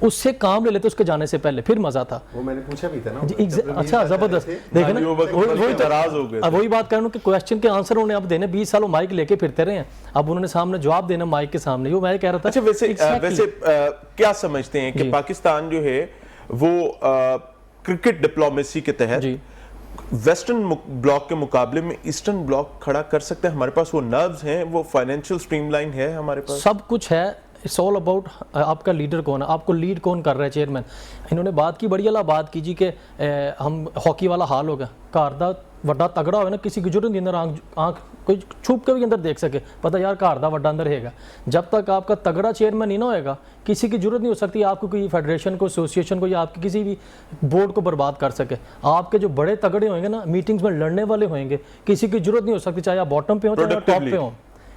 Speaker 2: उससे काम ले लेते उसके जाने से पहले, फिर मज़ा था।
Speaker 4: वो मैंने पूछा भी था ना,
Speaker 2: अच्छा ज़बरदस्त, देखे ना, वही बात कर रहा हूँ कि क्वेश्चन के आंसर उन्होंने अब देने, 20 साल वो माइक लेके फिरते रहे हैं, अब उन्होंने सामने जवाब देना माइक के सामने, वो मैं कह रहा था।
Speaker 1: अच्छा, वैसे क्या समझते हैं कि पाकिस्तान जो है वो क्रिकेट डिप्लोमेसी के तहत वेस्टर्न ब्लॉक के मुकाबले में ईस्टर्न ब्लॉक खड़ा कर सकते हैं? हमारे पास वो नर्व्स हैं, वो फाइनेंशियल स्ट्रीमलाइन है, हमारे पास
Speaker 2: सब कुछ है। इट्स ऑल अबाउट आपका लीडर कौन है, आपको लीड कौन कर रहा है। चेयरमैन इन्होंने बात की, बड़ी अला बात की जी कि हम हॉकी वाला हाल हो गया, घर दा वड्डा तगड़ा हो ना, किसी की जरूरत नहीं अंदर आंख कोई छुप के भी अंदर देख सके, पता यार घर दा वड्डा अंदर हैगा। जब तक आपका तगड़ा चेयरमैन नहीं ना होएगा, किसी की जरूरत नहीं हो सकती आपको कोई फेडरेशन को, एसोसिएशन को या आपके किसी भी बोर्ड को बर्बाद कर सके। आपके जो बड़े तगड़े होंगे ना, मीटिंग्स में लड़ने वाले होंगे, किसी की जरूरत नहीं हो सकती, चाहे आप बॉटम पे हो चाहे टॉप पे हो।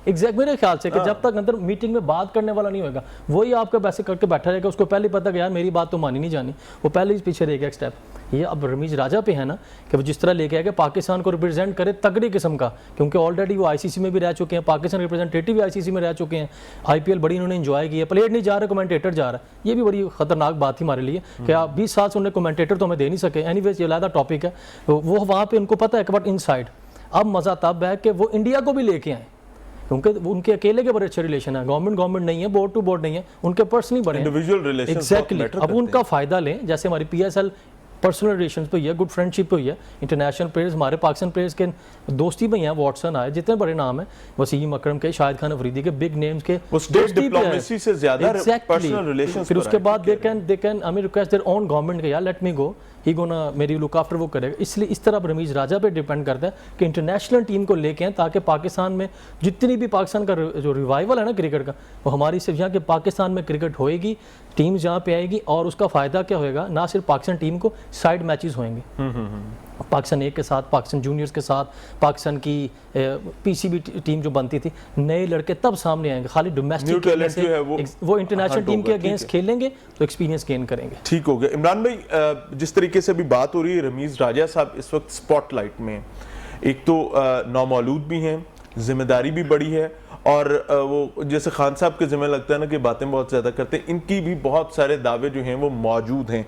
Speaker 2: एग्जैक्ट मेरे ख्याल से कि जब तक अंदर मीटिंग में बात करने वाला नहीं होगा, वही आपका वैसे करके बैठा रहेगा, उसको पहले पता कि यार मेरी बात तो मानी नहीं जानी, वो पहले ही पीछे रहेगा एक स्टेप। ये अब रमीज राजा पे है ना कि वो जिस तरह लेके आए कि पाकिस्तान को रिप्रेजेंट करे तगड़ी किस्म का, क्योंकि ऑलरेडी वो आईसीसी में भी रह चुके हैं, पाकिस्तान रिप्रेजेंटेटिव भी आईसीसी में रह चुके हैं, आईपीएल बड़ी उन्होंने एंजॉय की है, प्लेयर नहीं जा रहा, कमेंटेटर जा रहा है। ये भी बड़ी खतरनाक बात थी हमारे लिए कि आप 20 साल से उन्हें कमेंटेटर तो हमें दे नहीं सके। एनीवेज ये अलग टॉपिक है, वो वहाँ पे उनको पता है कि बट इनसाइड अब मज़ा तब है कि वो इंडिया को भी लेके आए, क्योंकि उनके अकेले के बड़े अच्छे रिलेशन है, गवर्नमेंट नहीं है, बोर्ड टू बोर्ड नहीं है, उनके पर्सनली बड़े
Speaker 1: इंडिविजुअल रिलेशन।
Speaker 2: एग्जैक्टली, अब उनका फायदा लें, जैसे हमारी पीएसएल पर्सनल रिलेशन पे है, गुड फ्रेंडशिप पे है, इंटरनेशनल प्लेयर्स हमारे पाकिस्तान प्लेयर्स के दोस्ती में हैं, वाटसन आए, जितने बड़े नाम हैं, वसीम अकरम के, शाहिद खान अफरीदी के, बिग नेम्स के,
Speaker 1: वो स्टेट डिप्लोमेसी से ज्यादा पर्सनल रिलेशंस।
Speaker 2: फिर उसके बाद they can I mean request their own government के यार लेट मी गो, ही गोना मेरी लुक आफ्टर वो करेगा। इसलिए इस तरह रमीज राजा पे डिपेंड करता है कि इंटरनेशनल टीम को लेके आए, ताकि पाकिस्तान में जितनी भी पाकिस्तान का जो रिवाइवल है ना क्रिकेट का, वो हमारी सिर्फ यहाँ के पाकिस्तान में क्रिकेट होएगी, टीम जहाँ पे आएगी, और उसका फ़ायदा क्या होएगा, ना सिर्फ पाकिस्तान टीम को, साइड मैचेस होंगे। पाकिस्तान ए के साथ, पाकिस्तान जूनियर्स के साथ, पाकिस्तान की पीसीबी टीम जो बनती थी, नए लड़के तब सामने आएंगे। खाली डोमेस्टिक
Speaker 1: New talent जो है
Speaker 2: वो इंटरनेशनल टीम के
Speaker 1: होगा, ठीक
Speaker 2: अगेंस्ट
Speaker 1: है।
Speaker 2: खेलेंगे तो एक्सपीरियंस गेन करेंगे।
Speaker 1: ठीक हो गया। इमरान भाई, जिस तरीके से अभी बात हो रही है, रमीज राजा साहब इस वक्त स्पॉटलाइट में हैं। एक तो नौमौलूद भी हैं, जिम्मेदारी भी बड़ी है, और वो जैसे खान साहब के जिम्मे लगता है ना कि बातें बहुत ज़्यादा करते हैं, इनकी भी बहुत सारे दावे जो हैं वो मौजूद हैं।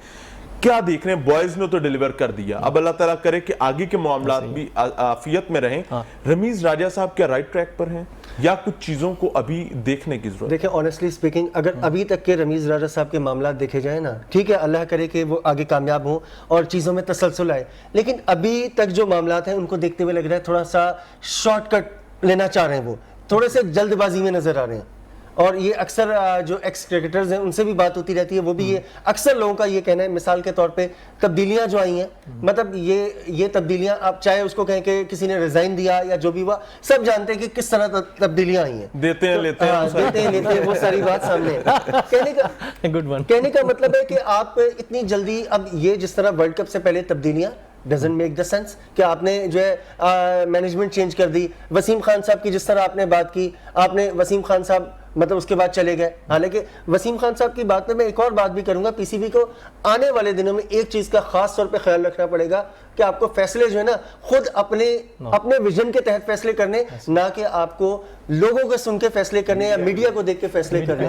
Speaker 1: क्या देख रहे हैं? बॉयज़ ने तो डिलीवर कर दिया, अब अल्लाह ताला करे कि आगे के मामलात भी आफियत में रहें। रमीज राजा साहब क्या राइट ट्रैक पर हैं या कुछ चीज़ों को अभी देखने की जरूरत?
Speaker 3: देखिए, ऑनेस्टली स्पीकिंग, अगर अभी तक के रमीज राजा साहब के मामला देखे जाए ना, ठीक है, अल्लाह करे कि वो आगे कामयाब हों और चीज़ों में तसलसल आए, लेकिन अभी तक जो मामलात हैं उनको देखते हुए लग रहा है थोड़ा सा शॉर्टकट लेना चाह रहे हैं, वो थोड़े से जल्दबाजी में नजर आ रहे हैं। और ये अक्सर जो एक्स क्रिकेटर्स हैं उनसे भी बात होती रहती है, वो भी ये अक्सर लोगों का ये कहना है, मिसाल के तौर पे तब्दीलियां जो आई हैं, मतलब ये तब्दीलियां, आप चाहे उसको कहें कि किसी ने रिजाइन दिया या जो भी हुआ, सब जानते हैं कि किस तरह तब्दीलियां आई हैं।
Speaker 1: देते हैं लेते हैं,
Speaker 3: देते हैं वो सारी बात सामने है।
Speaker 2: Good one.
Speaker 3: कहने का मतलब है कि आप इतनी जल्दी, अब ये जिस तरह वर्ल्ड कप से पहले तब्दीलियां डजंट मेक द सेंस कि आपने जो है मैनेजमेंट चेंज कर दी। वसीम खान साहब की जिस तरह आपने बात की, आपने वसीम खान साहब मतलब उसके बाद चले गए। हालांकि वसीम खान साहब की बात में मैं एक और बात भी करूंगा, पीसीबी को आने वाले दिनों में एक चीज का खास तौर पे ख्याल रखना पड़ेगा कि आपको फैसले जो है ना खुद अपने विजन के तहत फैसले करने, ना कि आपको लोगों को सुन के फैसले करने या मीडिया को देख के फैसले करने।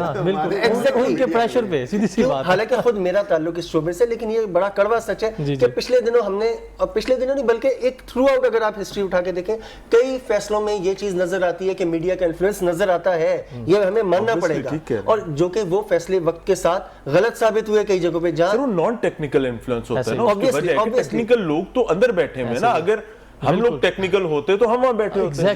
Speaker 2: उनके प्रेशर पे सीधी सी बात है।
Speaker 3: हालांकि खुद मेरा ताल्लुक इस शोबे से, लेकिन ये बड़ा कड़वा सच है कि पिछले दिनों नहीं बल्कि एक थ्रू आउट अगर आप हिस्ट्री उठा के देखें, कई फैसलों में ये चीज नजर आती है कि मीडिया का इन्फ्लुएंस नजर आता है, ये हमें मानना पड़ेगा। और जो कि वो फैसले वक्त के साथ गलत साबित हुए कई जगहों पे, जहां
Speaker 1: नॉन टेक्निकल इन्फ्लुएंस होता है ना, उसकी
Speaker 3: Obviously,
Speaker 1: वजह है कि टेक्निकल लोग तो अंदर बैठे हुए हैं ना। अगर हम लोग टेक्निकल होते तो हम वहां बैठे होते हैं।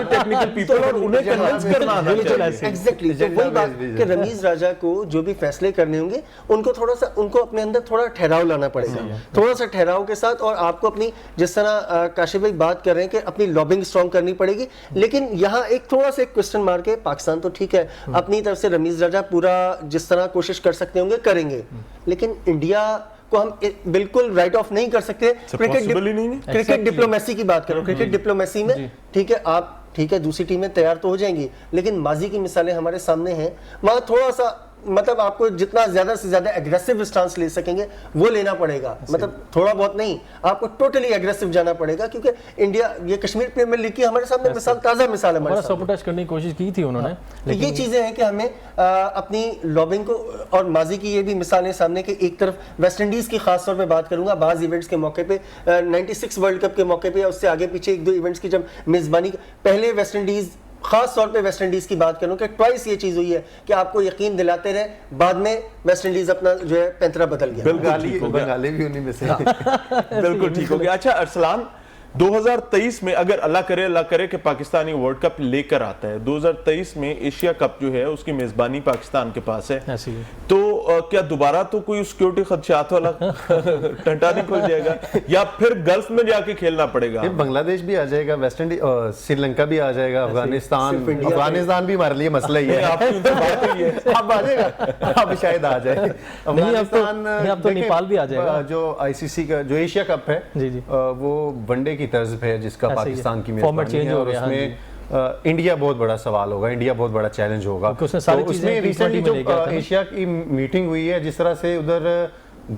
Speaker 1: टेक्निकल पीपल और उन्हें कन्विंस करना आना चाहिए।
Speaker 3: एग्जैक्टली, तो वही बात कि रमीज राजा को जो भी फैसले करने होंगे उनको अपने अंदर थोड़ा ठहराव लाना पड़ेगा, थोड़ा सा ठहराव के साथ। और आपको अपनी, जिस तरह काशिफ भाई बात कर रहे हैं कि अपनी लॉबिंग स्ट्रॉन्ग करनी पड़ेगी, लेकिन यहाँ एक थोड़ा सा क्वेश्चन मार के पाकिस्तान तो ठीक है अपनी तरफ से रमीज राजा पूरा जिस तरह कोशिश कर सकते होंगे करेंगे, लेकिन इंडिया को हम बिल्कुल राइट ऑफ नहीं कर सकते। क्रिकेट डिप्लोमेसी की बात करो, क्रिकेट डिप्लोमेसी में ठीक है, आप ठीक है दूसरी टीमें तैयार तो हो जाएंगी, लेकिन माजी की मिसालें हमारे सामने हैं, वहां थोड़ा सा मतलब आपको जितना ज्यादा से ज्यादा एग्रेसिव स्टांस ले सकेंगे वो लेना पड़ेगा। मतलब थोड़ा बहुत नहीं, आपको टोटली एग्रेसिव जाना पड़ेगा, क्योंकि इंडिया, ये कश्मीर प्रीमियर लीग की हमारे सामने मिसाल, ताजा मिसाल है हमारे सामने।
Speaker 2: सपोर्ट करने की कोशिश की थी उन्होंने।
Speaker 3: तो ये चीजें हैं कि हमें अपनी लॉबिंग को, और माजी की ये भी मिसालें सामने कि एक तरफ वेस्ट इंडीज की खास तौर पे बात करूंगा, बाज इवेंट्स के मौके पे 96 वर्ल्ड कप के मौके पे या उससे आगे पीछे एक दो इवेंट्स की जब मेजबानी, पहले वेस्ट इंडीज, खास तौर पे वेस्ट इंडीज की बात करूं कि ट्वाइस ये चीज हुई है कि आपको यकीन दिलाते रहे, बाद में वेस्ट इंडीज अपना जो है पैंतरा बदल गया।
Speaker 4: बंगाली भी उन्हीं में से।
Speaker 1: बिल्कुल ठीक हो गया। अच्छा अरसलान, 2023 में अगर अल्लाह करे कि पाकिस्तानी वर्ल्ड कप लेकर आता है, 2023 में एशिया कप जो है उसकी मेजबानी पाकिस्तान के पास है, तो क्या दोबारा तो कोई सिक्योरिटी खदशात वाला टंटा नहीं खुल जाएगा या फिर गल्फ में जाके खेलना पड़ेगा?
Speaker 4: बांग्लादेश भी आ जाएगा, वेस्ट इंडीज, श्रीलंका भी आ जाएगा, अफगानिस्तान भी हमारे लिए मसला ही है। अब आ जाएगा, अब शायद आ जाए।
Speaker 2: अब तो नेपाल भी आ जाएगा।
Speaker 4: जो आईसीसी का जो एशिया कप है वो वनडे की तर्ज पे है, जिसका पाकिस्तान की मेजबानी है, और उसमें इंडिया बहुत बड़ा सवाल होगा, इंडिया बहुत बड़ा चैलेंज होगा। तो उसमें रिसेंटली जो एशिया की मीटिंग हुई है, जिस तरह से उधर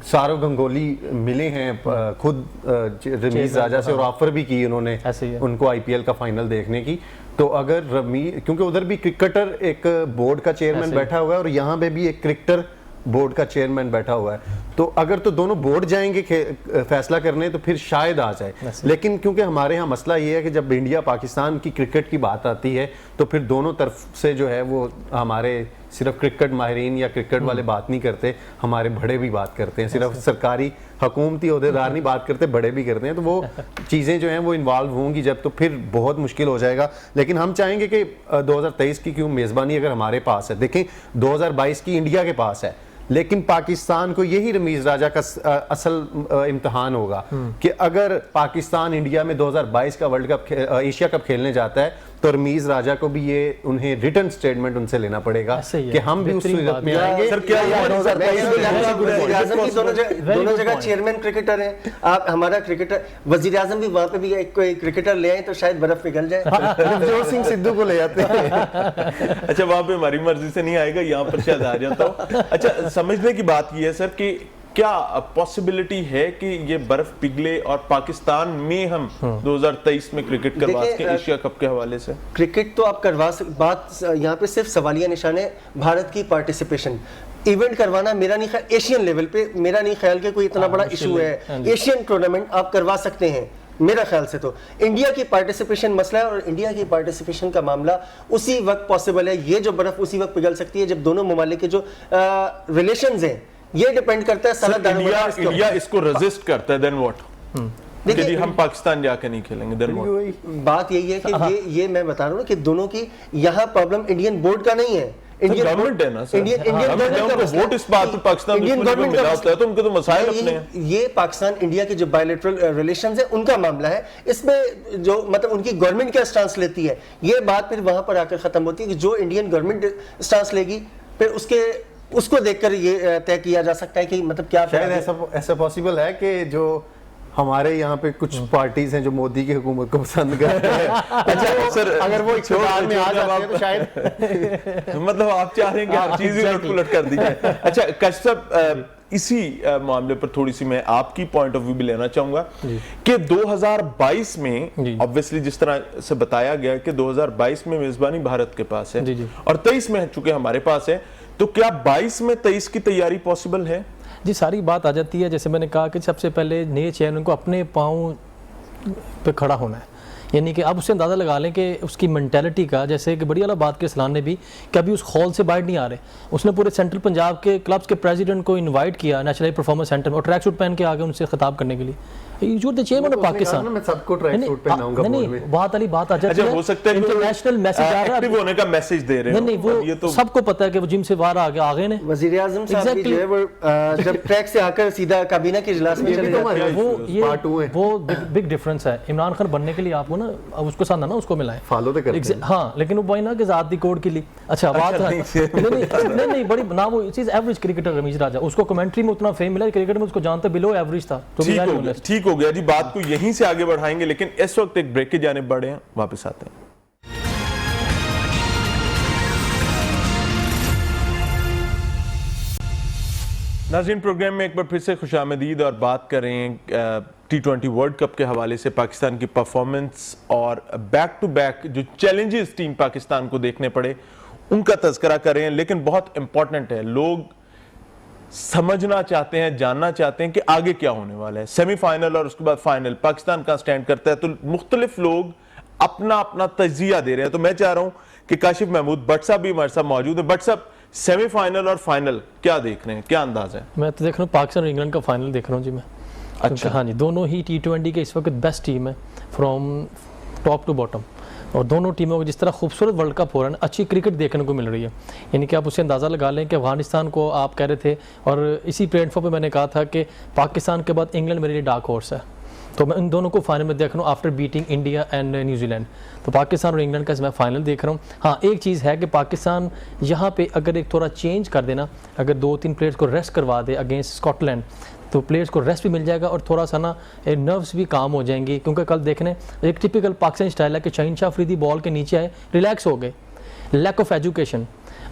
Speaker 4: सौरव गंगोली मिले हैं खुद रमीज राजा से और ऑफर भी की उन्होंने उनको आईपीएल का फाइनल देखने की, तो अगर रमीज, क्योंकि उधर भी क्रिकेटर एक बोर्ड का चेयरमैन बैठा हुआ है और यहाँ पे भी एक क्रिकेटर बोर्ड का चेयरमैन बैठा हुआ है, तो अगर तो दोनों बोर्ड जाएंगे फैसला करने तो फिर शायद आ जाए। लेकिन क्योंकि हमारे यहाँ मसला ये है कि जब इंडिया पाकिस्तान की क्रिकेट की बात आती है तो फिर दोनों तरफ से जो है वो हमारे सिर्फ क्रिकेट माहिरीन या क्रिकेट वाले बात नहीं करते, हमारे बड़े भी बात करते हैं, सिर्फ सरकारी हुकूमती ओहदेदार नहीं बात करते, बड़े भी करते हैं। तो वो चीज़ें जो हैं वो इन्वॉल्व होंगी जब, तो फिर बहुत मुश्किल हो जाएगा। लेकिन हम चाहेंगे कि 2023 की क्यों मेज़बानी अगर हमारे पास है, देखें 2022 की इंडिया के पास है, लेकिन पाकिस्तान को यही रमीज राजा का असल इम्तिहान होगा कि अगर पाकिस्तान इंडिया में 2022 का वर्ल्ड कप एशिया कप खेलने जाता है तो रमीज राजा को भी ये उन्हें रिटर्न स्टेटमेंट उनसे लेना पड़ेगा
Speaker 2: ऐसे ही है।
Speaker 4: कि हम भी उस
Speaker 2: बेहतरीन
Speaker 4: सूरत
Speaker 2: बात
Speaker 4: में
Speaker 2: है।
Speaker 4: आएंगे।
Speaker 1: सर, क्या ये
Speaker 3: वज़ीर आज़म भी दोनों जगह
Speaker 2: point.
Speaker 3: चेयरमैन क्रिकेटर हैं। आप हमारा क्रिकेटर वज़ीर आज़म भी वहाँ पे भी कोई क्रिकेटर ले आए तो शायद बर्फ पिघल जाए।
Speaker 4: नवजोत सिंह सिद्धू को ले जाते हैं।
Speaker 1: अच्छा, वहां पे हमारी मर्जी से नहीं आएगा, यहाँ पर शायद आ जाता हूँ। अच्छा, समझने की बात ये है सर कि क्या पॉसिबिलिटी है कि ये बर्फ पिघले और पाकिस्तान में हम 2023 में क्रिकेट करवा
Speaker 3: देखिए,
Speaker 1: सकें एशिया कप के हवाले से?
Speaker 3: क्रिकेट तो आप करवा बात यहाँ पे सिर्फ सवालिया निशान है भारत की पार्टिसिपेशन। इवेंट करवाना मेरा नहीं ख्याल, एशियन लेवल पे मेरा नहीं ख्याल कि कोई इतना बड़ा इशू है। एशियन टूर्नामेंट आप करवा सकते हैं मेरा ख्याल से। तो इंडिया की पार्टिसिपेशन मसला है, और इंडिया की पार्टिसिपेशन का मामला उसी वक्त पॉसिबल है, ये जो बर्फ उसी वक्त पिघल सकती है जब दोनों ममालिक के जो रिलेशंस हैं, ये डिपेंड करता है सारा
Speaker 1: इंडिया इसको रेजिस्ट करता है, देन व्हाट?
Speaker 3: देखिए,
Speaker 1: यदि हम पाकिस्तान जाके नहीं खेलेंगे, देन व्हाट?
Speaker 3: बात यही है कि ये मैं बता रहा हूँ कि दोनों की यहाँ प्रॉब्लम इंडियन बोर्ड का नहीं है।
Speaker 1: गवर्नमेंट है ना सर,
Speaker 3: इंडियन गवर्नमेंट का
Speaker 1: वोट इस बात पे पाकिस्तान
Speaker 3: इंडियन गवर्नमेंट
Speaker 1: मिला होता है, तो उनके तो मसाइल अपने हैं।
Speaker 3: ये पाकिस्तान इंडिया के जो बायलैटरल रिलेशंस है उनका मामला है। इसमें जो मतलब उनकी गवर्नमेंट क्या स्टांस लेती है, ये बात फिर वहां पर आकर खत्म होती है कि जो इंडियन गवर्नमेंट स्टांस लेगी फिर उसको देखकर ये तय किया जा सकता है कि मतलब क्या
Speaker 4: शायद ऐसा पॉसिबल है कि जो हमारे यहाँ पे कुछ पार्टीज हैं जो मोदी की हुकूमत को पसंद करते हैं। अच्छा सर, अगर वो इख्तियार में आ जाते हैं तो शायद
Speaker 1: मतलब आप चाह रहे हैं कि हर चीज ही उलट पुलट कर दी जाए। अच्छा कश साहब, इसी मामले पर थोड़ी सी मैं आपकी पॉइंट ऑफ व्यू भी लेना चाहूंगा कि 2022 में ऑब्वियसली जिस तरह से बताया गया कि 2022 में मेजबानी भारत के पास है और 23 में चूंकि हमारे पास है, तो क्या 22 में 23 की तैयारी पॉसिबल है?
Speaker 2: जी, सारी बात आ जाती है, जैसे मैंने कहा कि सबसे पहले नए चेयरमैन को अपने पाँव पे खड़ा होना है। यानी कि आप उससे अंदाज़ा लगा लें कि उसकी मेंटालिटी का, जैसे कि बड़ी वाला बात के सलान ने भी कि अभी उस हॉल से बाहर नहीं आ रहे। उसने पूरे सेंट्रल पंजाब के क्लब्स के प्रेसिडेंट को इनवाइट किया नेशनल परफॉर्मेंस सेंटर में और ट्रैक सूट पहन के आगे उनसे खिताब करने के लिए। You the chairman of Pakistan.
Speaker 4: मैं सबको ट्रैक सूट पहनाऊंगा बोर्ड में।
Speaker 2: बात वाली बात आ जाती है।
Speaker 1: हो सकता है
Speaker 2: इंटरनेशनल मैसेज आ रहा है,
Speaker 1: एक्टिव होने का मैसेज दे रहे हैं।
Speaker 2: नहीं, वो सबको पता है कि वो जिम से बाहर आ गए ने।
Speaker 3: वज़ीर आज़म साहब भी जो है वो जब ट्रैक से आकर सीधा काबीना के इजलास में चले जाते हैं।
Speaker 2: वो बिग डिफरेंस है। इमरान खान बनने के लिए आपको ना उसको साथ ना उसको मिलाएं,
Speaker 4: फॉलो तो करते हैं।
Speaker 2: हाँ, लेकिन वो वही ना कि ज़ाती कोड के लिए। अच्छा बात नहीं बड़ी ना, वो चीज एवरेज क्रिकेटर रमीज राजा, उसको कमेंट्री में उतना फेम मिला, क्रिकेट में उसको जानते बिलो एवरेज था। तो
Speaker 1: ठीक हो गया जी, बात को यहीं से आगे बढ़ाएंगे, लेकिन इस वक्त एक ब्रेक की जाने बढ़े हैं, वापस आते हैं। नाज़रीन, प्रोग्राम में एक बार फिर से खुशामदीद और बात कर रहे हैं T20 वर्ल्ड कप के हवाले से पाकिस्तान की परफॉर्मेंस और बैक टू बैक जो चैलेंजेस टीम पाकिस्तान को देखने पड़े उनका तज़किरा कर रहे हैं। लेकिन बहुत इंपॉर्टेंट है, लोग समझना चाहते हैं, जानना चाहते हैं कि आगे क्या होने वाला है। सेमीफाइनल और उसके बाद फाइनल पाकिस्तान का स्टैंड करता है, तो मुख्तलिफ लोग अपना अपना तजिया दे रहे हैं। तो मैं चाह रहा हूं कि काशिफ महमूद भट्ट साहब भी हमारे साथ मौजूद है। भट्ट साहब, सेमीफाइनल और फाइनल क्या देख रहे हैं, क्या अंदाज है?
Speaker 2: मैं तो देख रहा हूँ पाकिस्तान और इंग्लैंड का फाइनल देख रहा हूँ जी मैं। अच्छा, हाँ जी, दोनों ही T20 के इस वक्त बेस्ट टीम है फ्रॉम टॉप टू बॉटम, और दोनों टीमों को जिस तरह खूबसूरत वर्ल्ड कप हो रहा है, अच्छी क्रिकेट देखने को मिल रही है। यानी कि आप उससे अंदाज़ा लगा लें कि अफगानिस्तान को आप कह रहे थे, और इसी प्लेटफॉर्म पे मैंने कहा था कि पाकिस्तान के बाद इंग्लैंड मेरे लिए डार्क हॉर्स है। तो मैं इन दोनों को फाइनल में देख रहा हूँ after beating India and New Zealand. तो पाकिस्तान और इंग्लैंड का मैं फाइनल देख रहा हूँ। हाँ, एक चीज़ है कि पाकिस्तान यहाँ पे अगर एक थोड़ा चेंज कर देना, अगर 2-3 प्लेयर्स को रेस्ट करवा दे अगेंस्ट स्कॉटलैंड, तो प्लेयर्स को रेस्ट भी मिल जाएगा और थोड़ा सा ना नर्व्स भी काम हो जाएंगी। क्योंकि कल देखने एक टिपिकल पाकिस्तानी स्टाइल है कि शाहीन शाह अफरीदी बॉल के नीचे आए, रिलैक्स हो गए, लैक ऑफ एजुकेशन,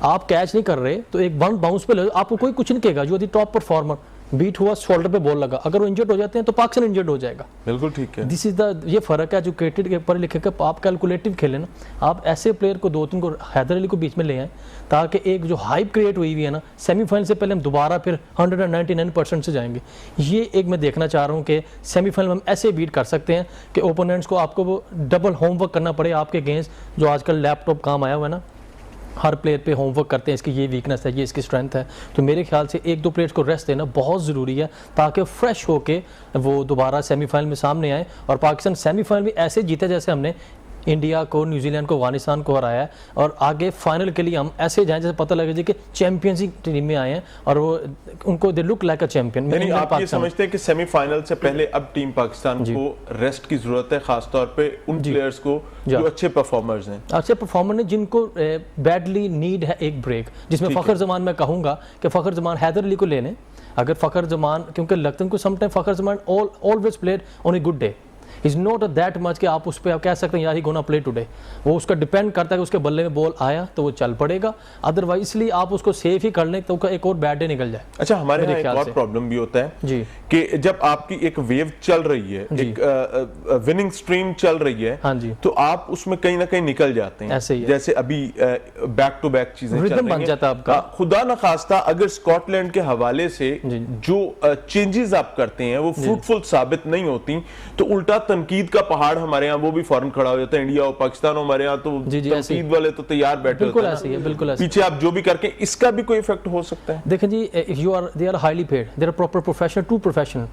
Speaker 2: आप कैच नहीं कर रहे तो एक बाउंस पे ले, आपको कोई कुछ नहीं कहेगा। जो यदि टॉप परफॉर्मर बीट हुआ, शोल्डर पे बॉल लगा, अगर वो इंजर्ड हो जाते हैं तो पाकिस्तान इंजर्ड हो जाएगा।
Speaker 1: बिल्कुल ठीक है।
Speaker 2: दिस इज द, ये फर्क है एजुकेटेड के पढ़े लिखे का। आप कैलकुलेटिव खेलें ना, आप ऐसे प्लेयर को 2-3 को हैदर अली को बीच में ले आए ताकि एक जो हाइप क्रिएट हुई हुई है ना सेमीफाइनल से पहले, हम दोबारा फिर 199% से जाएंगे। ये एक मैं देखना चाह रहा हूँ कि सेमीफाइनल में हम ऐसे बीट कर सकते हैं कि ओपोनेंट्स को आपको वो डबल होमवर्क करना पड़े आपके अगेंस्ट। जो आजकल लैपटॉप काम आया हुआ है ना, हर प्लेयर पे होमवर्क करते हैं, इसकी ये वीकनेस है, ये इसकी स्ट्रेंथ है। तो मेरे ख्याल से 1-2 प्लेयर्स को रेस्ट देना बहुत ज़रूरी है ताकि फ्रेश होके वो दोबारा सेमीफाइनल में सामने आए और पाकिस्तान सेमीफाइनल में ऐसे जीते जैसे हमने इंडिया को, न्यूजीलैंड को, अफगानिस्तान को हराया है और आगे फाइनल के लिए हम ऐसे जाएं जैसे पता लगे जी कि चैंपियंस टीम में आए हैं और वो उनको they look like a champion.
Speaker 1: यानी आप ये समझते हैं कि सेमीफाइनल से पहले अब टीम पाकिस्तान को रेस्ट की जरूरत है, खासतौर पे उन प्लेयर्स को जो अच्छे परफॉर्मर्स हैं,
Speaker 2: अच्छे परफॉर्मर ने जिनको बैडली नीड है एक ब्रेक, जिसमें फ़खर जमान मैं कहूँगा कि फ़खर जमान हैदर अली को ले लें। अगर फ़खर जमान, क्योंकि लगता है sometime Fakhar Zaman always played on a good day, is not that much कि आप उस पर कह सकते हैं यार ही गोना प्ले टुडे। वो उसका डिपेंड करता है कि उसके बल्ले में बॉल आया तो वो चल पड़ेगा, अदरवाइज इसलिए आप उसको सेफ ही कर लें तो एक और बैड डे निकल जाए।
Speaker 1: अच्छा, हमारे यहाँ एक और प्रॉब्लम भी होता है
Speaker 2: जी
Speaker 1: कि जब आपकी एक वेव चल रही है, एक विनिंग स्ट्रीम चल रही है,
Speaker 2: हाँ जी,
Speaker 1: तो आप उसमें कहीं ना कहीं निकल जाते हैं।
Speaker 2: ऐसे ही है।
Speaker 1: जैसे अभी बैक टू बैक चीजें चल रही
Speaker 2: बन जाता है आपका।
Speaker 1: खुदा न खास्ता अगर स्कॉटलैंड के हवाले से जो चेंजेस आप करते हैं वो फ्रूटफुल साबित नहीं होती, तो उल्टा तनकीद का पहाड़ हमारे यहाँ वो भी फौरन खड़ा हो जाता है। इंडिया और पाकिस्तान हो, हमारे यहाँ तो तनकीद वाले तो तैयार बैठे
Speaker 2: बिल्कुल
Speaker 1: होते हैं।
Speaker 2: ऐसे ही है, बिल्कुल ऐसे।
Speaker 1: पीछे आप जो भी करके, इसका भी कोई इफेक्ट हो सकता है?
Speaker 2: देखें जी, they are highly paid, they are proper professional, too professional,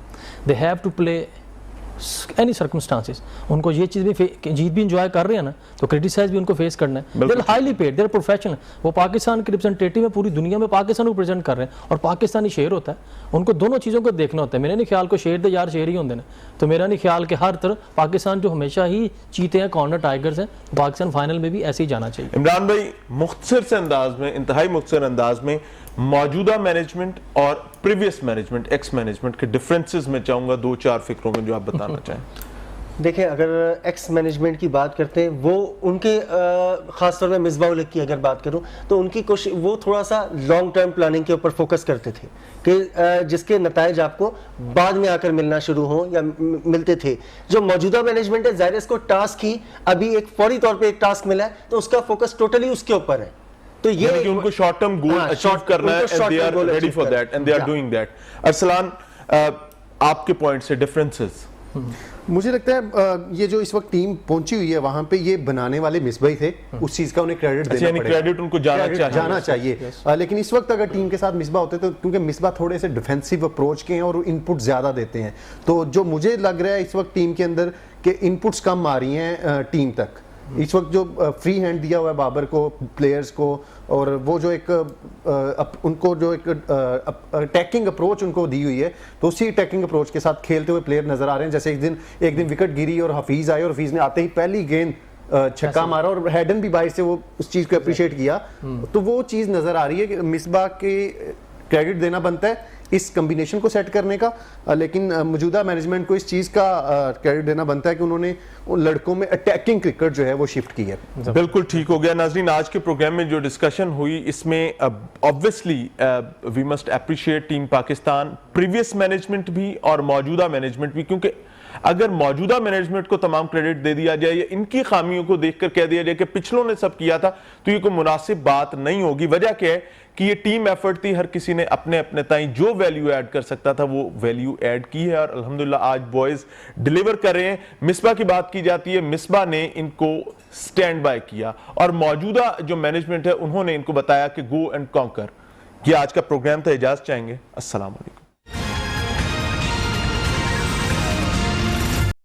Speaker 2: they have to play any circumstances. उनको ये चीज़ भी, जीत भी इंजॉय कर रहे हैं ना, तो क्रिटिसाइज भी उनको फेस करना है। They are highly paid, they are professional. वो पाकिस्तान के रिप्रेजेंटेटिव में, पूरी दुनिया में पाकिस्तान को प्रेजेंट कर रहे हैं और पाकिस्तानी शेर होता है, उनको दोनों चीज़ों को देखना होता है। मेरे नहीं ख्याल को शेर दे यार शेर ही होंगे ना, तो मेरा नहीं ख्याल कि हर तरफ पाकिस्तान जो हमेशा ही चीते हैं, कॉर्नर टाइगर्स हैं, पाकिस्तान फाइनल में भी ऐसे ही जाना चाहिए।
Speaker 1: इमरान भाई, मुख्तसर से अंदाज में, इंतहाई मुख्तसर अंदाज में मौजूदा मैनेजमेंट और प्रीवियस मैनेजमेंट, एक्स मैनेजमेंट के डिफरेंसेस में चाहूंगा 2-4 फिक्रों में जो आप बताना चाहें।
Speaker 3: देखिए, अगर एक्स मैनेजमेंट की बात करते हैं, वो उनके ख़ासतौर में मिसबाह उल हक की अगर बात करूं तो उनकी कोशिश, वो थोड़ा सा लॉन्ग टर्म प्लानिंग के ऊपर फोकस करते थे कि जिसके नताइज आपको बाद में आकर मिलना शुरू हो या मिलते थे। जो मौजूदा मैनेजमेंट है, ज़ाहिर है इसको टास्क ही अभी एक फौरी तौर पर एक टास्क मिला है, तो उसका फोकस टोटली उसके ऊपर है। तो ये
Speaker 1: कि उनको शॉर्ट टर्म गोल अचीव करना है, and they are ready for that and they are doing that. Arsalan, आपके पॉइंट से डिफरेंसेस?
Speaker 4: मुझे लगता है ये जो इस वक्त टीम पहुंची हुई है वहां पे, ये बनाने वाले मिसबाही थे, उस चीज का उन्हें क्रेडिट देना पड़ेगा।
Speaker 1: क्रेडिट उनको जाना
Speaker 4: चाहिए। लेकिन इस वक्त अगर टीम के साथ मिसबाह होते तो, क्योंकि मिसबाह थोड़े से डिफेंसिव अप्रोच के हैं और इनपुट ज्यादा देते हैं, तो जो मुझे लग रहा है इस वक्त टीम के अंदर के इनपुट्स कम आ रही हैं टीम तक। इस वक्त जो फ्री हैंड दिया हुआ है बाबर को, प्लेयर्स को, और वो जो एक उनको जो एक अटैकिंग अप्रोच उनको दी हुई है, तो उसी अटैकिंग अप्रोच के साथ खेलते हुए प्लेयर नजर आ रहे हैं। जैसे एक दिन विकेट गिरी और हफीज आए और हफीज ने आते ही पहली गेंद छक्का मारा और हैडन भी बाइस से वो उस चीज को अप्रिशिएट किया, तो वो चीज नजर आ रही है कि मिसबाह के क्रेडिट देना बनता है इस कॉम्बिनेशन को सेट करने का, लेकिन मौजूदा मैनेजमेंट को इस चीज़ का क्रेडिट देना बनता है कि उन्होंने उन लड़कों में अटैकिंग क्रिकेट जो है वो शिफ्ट की है।
Speaker 1: बिल्कुल ठीक हो गया। नाज़रीन, आज के प्रोग्राम में जो डिस्कशन हुई, इसमें obviously we must appreciate team Pakistan, previous management भी और मौजूदा मैनेजमेंट भी, क्योंकि अगर मौजूदा मैनेजमेंट को तमाम क्रेडिट दे दिया जाए या इनकी खामियों को देखकर कह दिया जाए कि पिछलों ने सब किया था, तो ये कोई मुनासिब बात नहीं होगी। वजह क्या है कि ये टीम एफर्ट थी, हर किसी ने अपने अपने ताई जो वैल्यू ऐड कर सकता था वो वैल्यू ऐड की है और अल्हम्दुलिल्लाह आज बॉयज डिलीवर कर रहे हैं। मिसबा की बात की जाती है, मिसबा ने इनको स्टैंड बाय किया और मौजूदा जो मैनेजमेंट है उन्होंने इनको बताया कि गो एंड कॉन्कर। ये आज का प्रोग्राम था। इजाजत चाहेंगे। अस्सलाम वालेकुम।